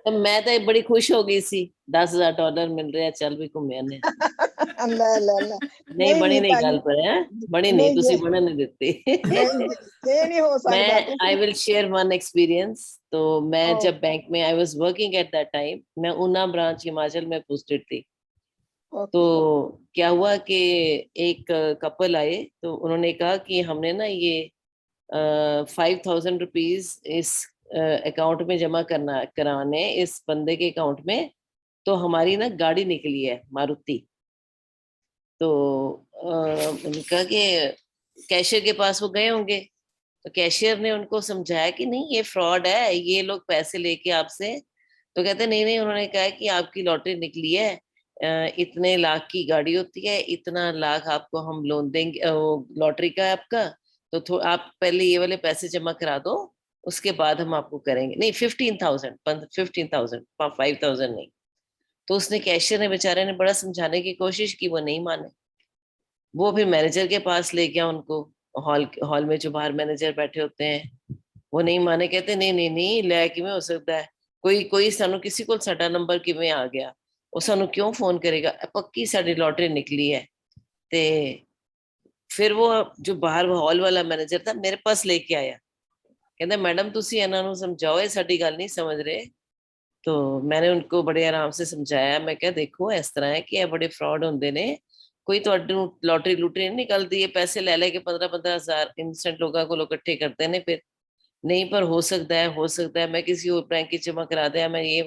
तो मैं तो बड़ी खुश हो गई सी, $10,000 मिल रहे हैं, चल भी घूमे ने। अल्लाह अल्लाह अल्लाह। नहीं बनी नहीं गल पर है, बनी नहीं, तुसी ये बनन नहीं देते। नहीं हो सकता। मैं I will share one experience. तो मैं Oh. जब बैंक में I was working at that time, मैं ऊना ब्रांच हिमाचल में पोस्टेड थी। तो क्या हुआ कि एक कपल आए, तो उन्होंने कहा कि हमने ना ये 5,000 रुपीज इस अकाउंट में जमा कराने इस बंदे के अकाउंट में, तो हमारी ना गाड़ी निकली है मारुति। तो मैंने कहा कि कैशियर के पास वो गए होंगे, तो कैशियर ने उनको समझाया कि नहीं ये फ्रॉड है, ये लोग पैसे लेके आपसे। तो कहते नहीं, उन्होंने कहा कि आपकी लॉटरी निकली है, इतने लाख की गाड़ी होती है, इतना लाख आपको हम लोन देंगे, लॉटरी का है आपका, तो आप पहले ये वाले पैसे जमा करा दो, उसके बाद हम आपको करेंगे। नहीं 15,000 5,000 नहीं। तो उसने कैशियर ने बेचारे ने बड़ा समझाने की कोशिश की, वो नहीं माने। वो फिर मैनेजर के पास ले गया उनको, हॉल में जो बाहर मैनेजर बैठे होते हैं, वो नहीं माने। कहते नहीं लै किवें हो सकता है, कोई सानू किसी को साडा नंबर किवें आ गया, वो सानू क्यों फोन करेगा, पक्की साडी लॉटरी निकली है। ते फिर वो जो बाहर हॉल वाला मैनेजर था मेरे पास लेके आया, कहते मैडम तुसी इन्हां नू समझाओ, ये साडी गल नहीं समझ रहे। तो मैंने उनको बड़े आराम से समझाया, मैं क्या देखो इस तरह है कि ये बड़े फ्रॉड होंदे ने, कोई तो लॉटरी लूटरी नहीं निकलती है, पैसे ले के 15-15 हजार इंस्टेंट लोगों को इकट्ठे करते हैं फिर नहीं, पर हो सकता है मैं किसी और बैंक की जमा करा दिया, मैं ये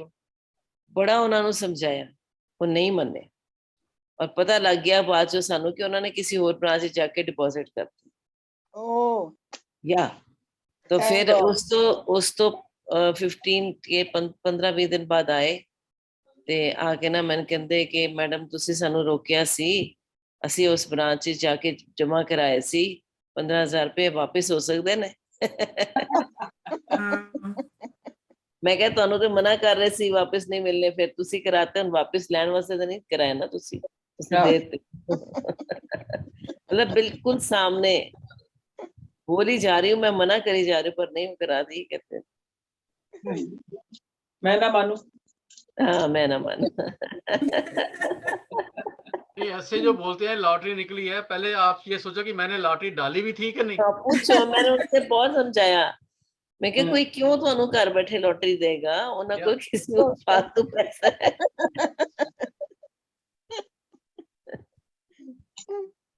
बड़ा उन्होंने समझाया, वो नहीं मने। और पता लग गया बाद जो सानू कि उन्होंने किसी और ब्रांच जाके डिपॉजिट कर दी। ओह या तो Thank फिर God. उस तो 15-20 दिन बाद आए ते आके ना मैंने कहते कि मैडम तुसी सानू रोकिया सी, असी उस ब्रांच जाके जमा कराए सी, 15,000 रुपए वापस हो सकते ने। मैं क्या तुहानू तो मना कर रहे सी वापस नहीं मिलने, फिर तुसी कराते हैं वापस लैन वास्ते तो नहीं कराया ना तुसी देते। मतलब बिल्कुल सामने बोली जा रही हूँ, मैं मना करी जा रही हूँ, पर नहीं करा दी। कहते मैं ना मानू। हाँ मैं ना मानू। ये ऐसे जो बोलते हैं लॉटरी निकली है, पहले आप ये सोचो कि मैंने लॉटरी डाली भी थी कि नहीं। हाँ पूछो, मैंने उनसे बहुत समझाया, मैं क्या कोई क्यों तुहानू घर बैठे लॉटरी देगा, उन्हें कोई किसी को फालतू पैसा है।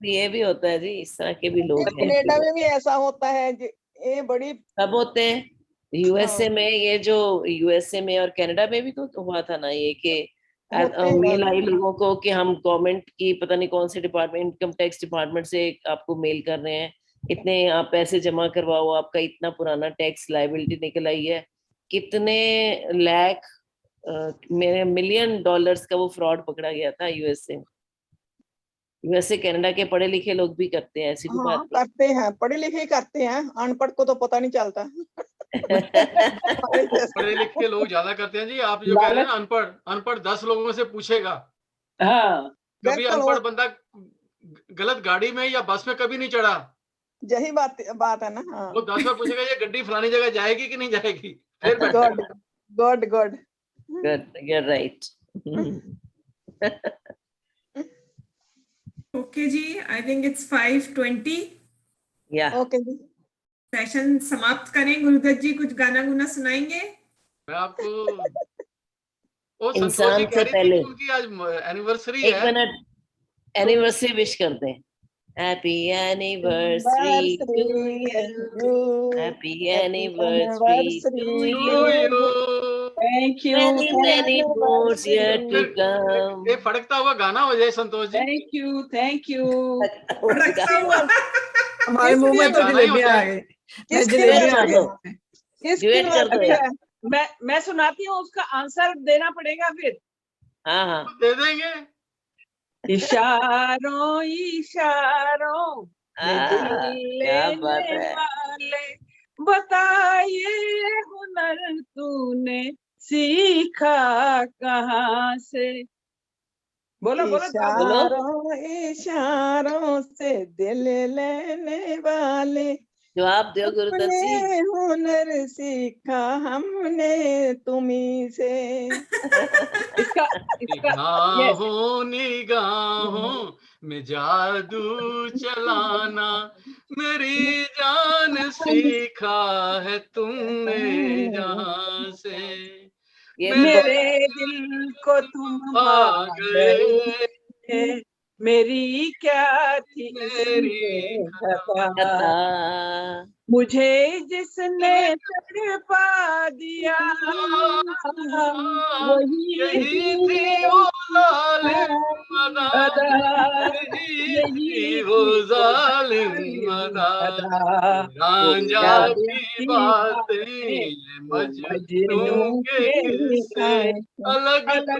ये भी होता है जी, इस तरह के भी लोग हैं। कनाडा में भी ऐसा होता है, ये बड़ी सब होते हैं। यूएसए में ये जो यूएसए में और कनाडा में भी तो हुआ था ना ये कि मेल आई लोगों को कि हम गवर्नमेंट की पता नहीं कौन से डिपार्टमेंट, इनकम टैक्स डिपार्टमेंट से आपको मेल कर रहे हैं, इतने आप पैसे जमा करवाओ, आपका इतना पुराना टैक्स लायबिलिटी निकल आई है, कितने लाख मेरे $1 मिलियन का वो फ्रॉड पकड़ा गया था यूएसए में। यूएसए कनाडा के पढ़े लिखे लोग भी करते हैं, ऐसी कोई बात करते हैं, पढ़े लिखे करते हैं, अनपढ़ को तो पता नहीं चलता। पढ़े लिखे लोग ज्यादा करते हैं जी। आप जो कह रहे हैं ना अनपढ़ 10 लोगों से पूछेगा, कभी अनपढ़ बंदा गलत गाड़ी में या बस में कभी नहीं चढ़ा, यही बात है ना। वो 10 बार पूछेगा ये गड्डी फलानी जगह जाएगी कि नहीं जाएगी, फिर गुड you're right. ओके जी, आई थिंक इट्स 5:20। या ओके जी, सेशन समाप्त करें। गुरुदत्त जी कुछ गाना गुना सुनाएंगे? मैं आपको इंसान से पहले उनकी आज एनिवर्सरी एक है, मिनट एनिवर्सरी विश कर दें। Happy anniversary to you, happy anniversary to you, thank you, many more years to come। ये फड़कता हुआ गाना हो जाए संतोष जी। Thank you. हमारे मुंह में तो जलेबियां आ गई। किसकी डुएट कर दो। मैं सुनाती हूँ, उसका आंसर देना पड़ेगा फिर। हाँ हाँ दे देंगे। इशारों इशारों में दिल क्या बात लेने है। वाले, बता ये हुनर तूने सीखा कहाँ से। बोलो बोलो जवाब दो। इशारों इशारों से दिल लेने वाले, जवाब दो गुरुदत्त अपने जी। हुनर सीखा हमने तुम्ही से। इसका इसका yes. निगाहों निगाहों में जादू चलाना, मेरी जान सीखा है तुमने जहाँ से। ये मेरे दिल को तुम भा गए, गए मेरी क्या थी मेरी खता, कथा। मुझे जिसने तड़पा दिया वही यही थी वो जालिम अदा, अदा, यही थी वो जालिम अदा। रांझा की बातें ये मजनू के किस्से, अलग तो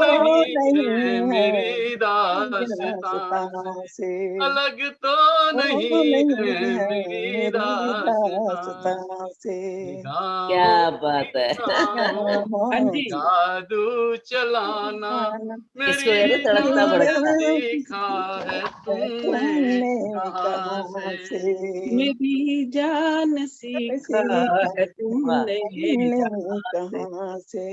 नहीं है मेरी दास्तां से, अलग तो नहीं है मेरी दास्तां से। क्या बात है। हाँ जी। जादू चलाना इसको है ना तड़कता भड़कता। सीखा है तुमने कहाँ से। मेरी जान सीखा है तुमने कहाँ से।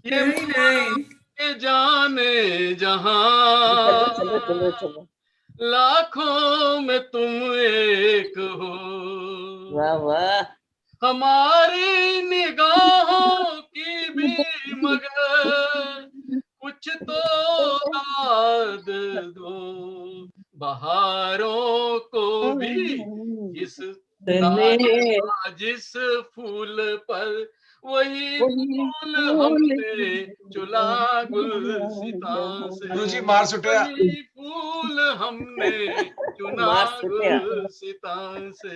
ये Very nice. के जाने चलो जहां चलो चलो चलो। लाखों में तुम एक हो, वाह वाह। हमारी निगाहों की भी मगर कुछ तो दाद दो, बहारों को भी इस ताजा जिस फूल पर वही फूल हमने चुला गुलसितां से, गुरुजी मार सुटिया। वही फूल हमने चुना मार सुटिया। गुलसितां से।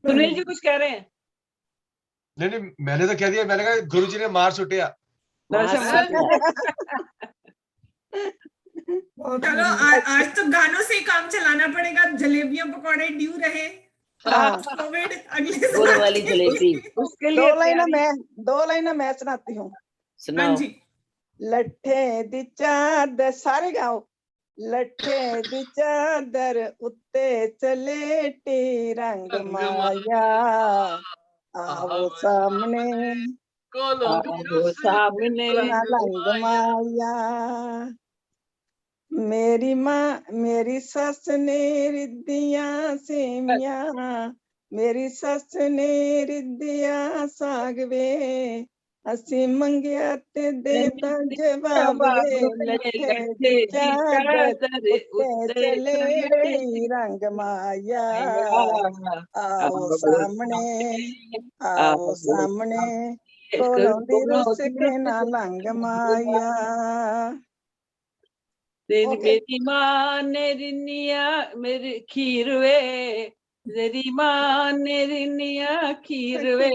सुनील जी कुछ कह रहे हैं? नहीं मैंने तो कह दिया, मैंने कहा गुरुजी ने मार सुटिया। चलो आज तो गानों से ही काम चलाना पड़ेगा, जलेबियां पकौड़े ड्यू रहे। कोविड अगले गुड़ साल वाली के जलेबी। लिए। उसके लिए दो लाइना मैं सुनाती हूँ। हाँ सुनाओ। जी। लट्ठे दी चादर, सारे गाओ। लट्ठे दी चादर उत्ते चलेटी रंग माया, आओ सामने आओ सामने रंग माया। मेरी माँ मेरी सस ने रिद्दिया सेमिया, मेरी सस ने रिद्दिया सागवे, असी मंगिया ते देता जवाब वे। लट्ठे दी चादर उत्ते चलेटी रंग माया, आओ सामने आओ सामने, कोलों दी रुस के ना लंग माया। मेरी माँ ने रिनिया मेरी खीरवे, मेरी माँ ने रिनिया खीरवे,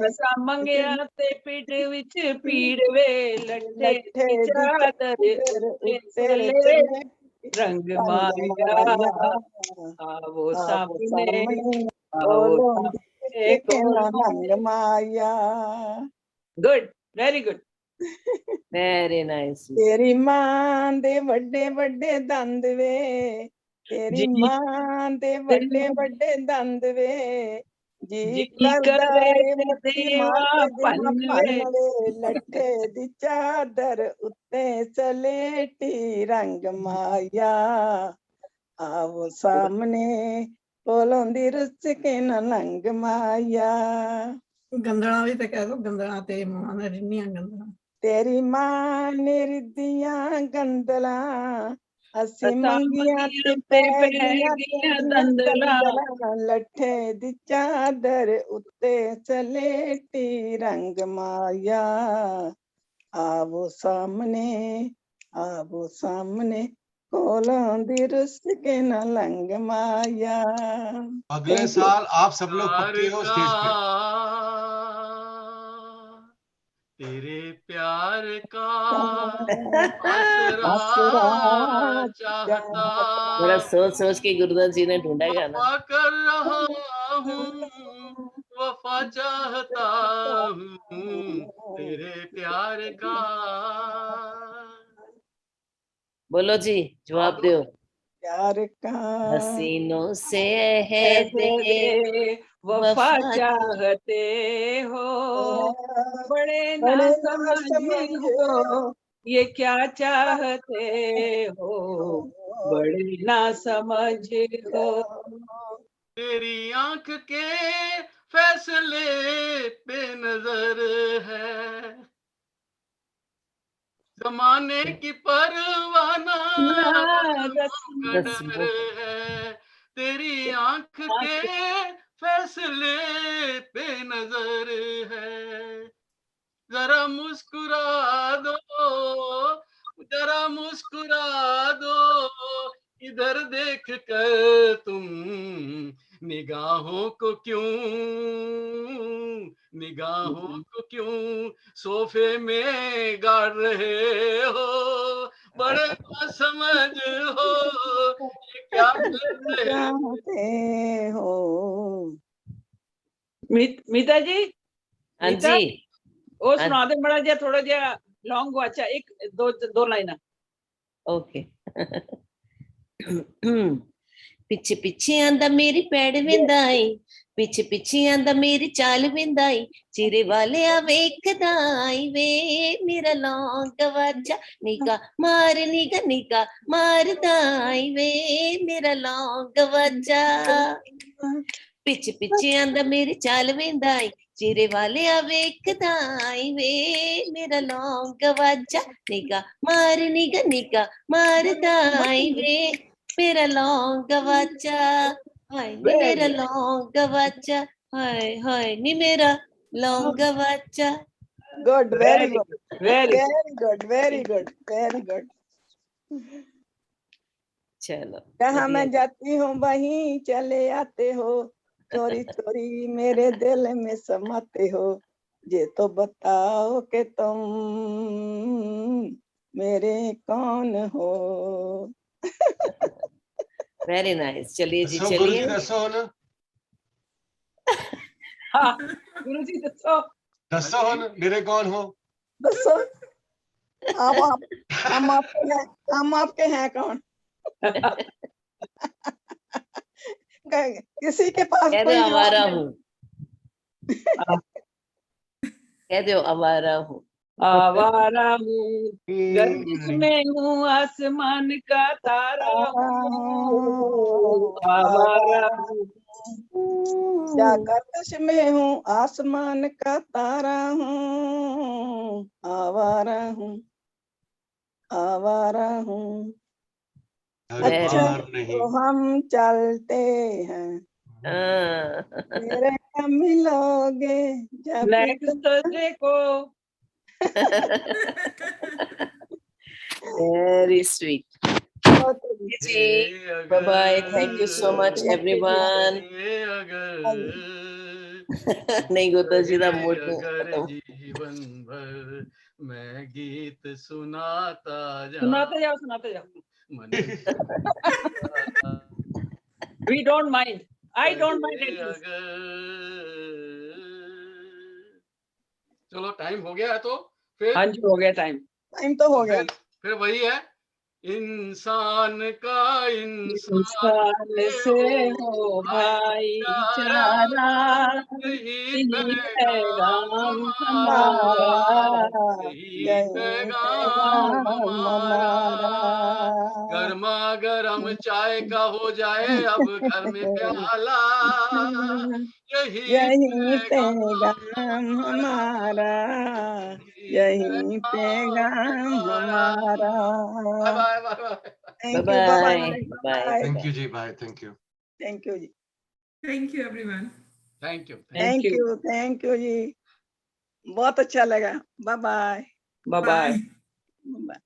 असा मंगया ते पिट विच पीड़वे, लट्ठे दी चादर उत्ते रंग माया, आवो सामने आवो सामने रंग माया। Good, very good. Very nice. तेरी मां दे बड़े बड़े दंद वे, तेरी मां दे बड़े बड़े दंद वे, जी करदा रे मत्ती मार के देवा भन वे। लट्ठे दी चादर उत्ते चलेटी रंग माया, आओ सामने कोलों दी रुस के न लंग माया। गंदड़ा भी तो कह दो, गंदड़ा तेरी मां ने रिन्नियां गंदड़ा। तेरी मां ने रिद्दियां गंदला, असी मंगिया ते पै गईयां दंदला, लट्ठे दी चादर उत्ते चलेटी रंग माया, आवो सामने कोलों दी रुस के न लंग माया। अगले साल आप सब लोग पक्के हो स्टेज पे। तेरे प्यार का आसरा चाहता, बड़ा सोच सोच के गुरुदास जी ने ढूंढा गाना। वफा कर रहा हूँ, वफा चाहता हूँ तेरे प्यार का। बोलो जी, जवाब दो। प्यार का हसीनों से है दे दे वफा चाहते हो, बड़े ना समझ हो ये क्या चाहते हो, बड़े ना समझ हो। तेरी आंख के फैसले पे नजर है, जमाने की परवाना रस्मों का डर है। तेरी आंख के फैसले पे नजर है, जरा मुस्कुरा दो, जरा मुस्कुरा दो, इधर देख कर तुम निगाहों को क्यों, निगाहों को क्यों सोफे में गाड़ रहे हो, बड़े ना समझ हो ये क्या कर रहे हो। चाहते हो। मीता जी, हाँ मीता, जी। वो सुना दे बड़ा जा, थोड़ा जा लॉन्ग हुआ। अच्छा, एक दो लाइन। ओके। पिछे पिछे आंदा मेरी पैड़ विंदाई, पिछे पिछे आंदा मेरी चाल विंदाई, चिरे वाले वेखदा आई वे मेरा लौंग गवाचा, निका मार निगा निका मारदा आई वे मेरा लौंग गवाचा। पिछे पिछे आंदा मेरी चाल विंदाई, चिरे वाले वेखदा आई वे मेरा लौंग गवाचा, निका निगा मारदा आई वे मेरा लौंग गवाचा, हाय नी मेरा लौंग गवाचा, हाय हाय नी मेरा लौंग गवाचा। Good, very good, very very good, very good, very good. चलो, जहाँ बढ़िया। मैं जाती हूँ वहीं चले आते हो, चोरी चोरी मेरे दिल में समाते हो, ये तो बताओ कि तुम मेरे कौन हो। Very nice. चलिए जी, दसो गुरु जी, चलिए। दसो ना, हाँ गुरु जी दसो, दसो ना मेरे कौन हो। बस आप हम आपके हैं, हम आपके हैं कौन। किसी के पास कह दो कोई जवाब आवारा नहीं। हूँ, कह दो आवारा हूँ। आवारा हूँ, गर्दिश में हूँ, आसमान का तारा हूँ, आवारा हूँ। क्या गर्दिश में हूँ, आसमान का तारा हूँ, आवारा हूँ, आवारा हूँ। अच्छा तो हम चलते हैं, मेरे कब मिलोगे जब नेक्स्ट थर्सडे को। Very sweet. Bye bye. Thank you so much, everyone. नहीं गोता जी दा मूड अगर जीवन भर मैं गीत सुनाता सुनाते जाओ मन We don't mind. I don't mind at least. चलो टाइम हो गया है तो फिर। हाँ जी, हो गया टाइम। टाइम तो हो गया। फिर वही है, इंसान का इंसान से हो भाईचारा, यही पैगाम हमारा, यही पैगाम हमारा। गर्मा गर्म चाय का हो जाए अब घर में प्याला, यही पैगाम हमारा, यही पैगाम हमारा। Bye bye bye. Thank you, bye bye. Thank you जी, bye. Thank you, thank you जी, Thank you, everyone. Thank you, thank you जी, बहुत अच्छा लगा। Bye bye, bye bye. Bye.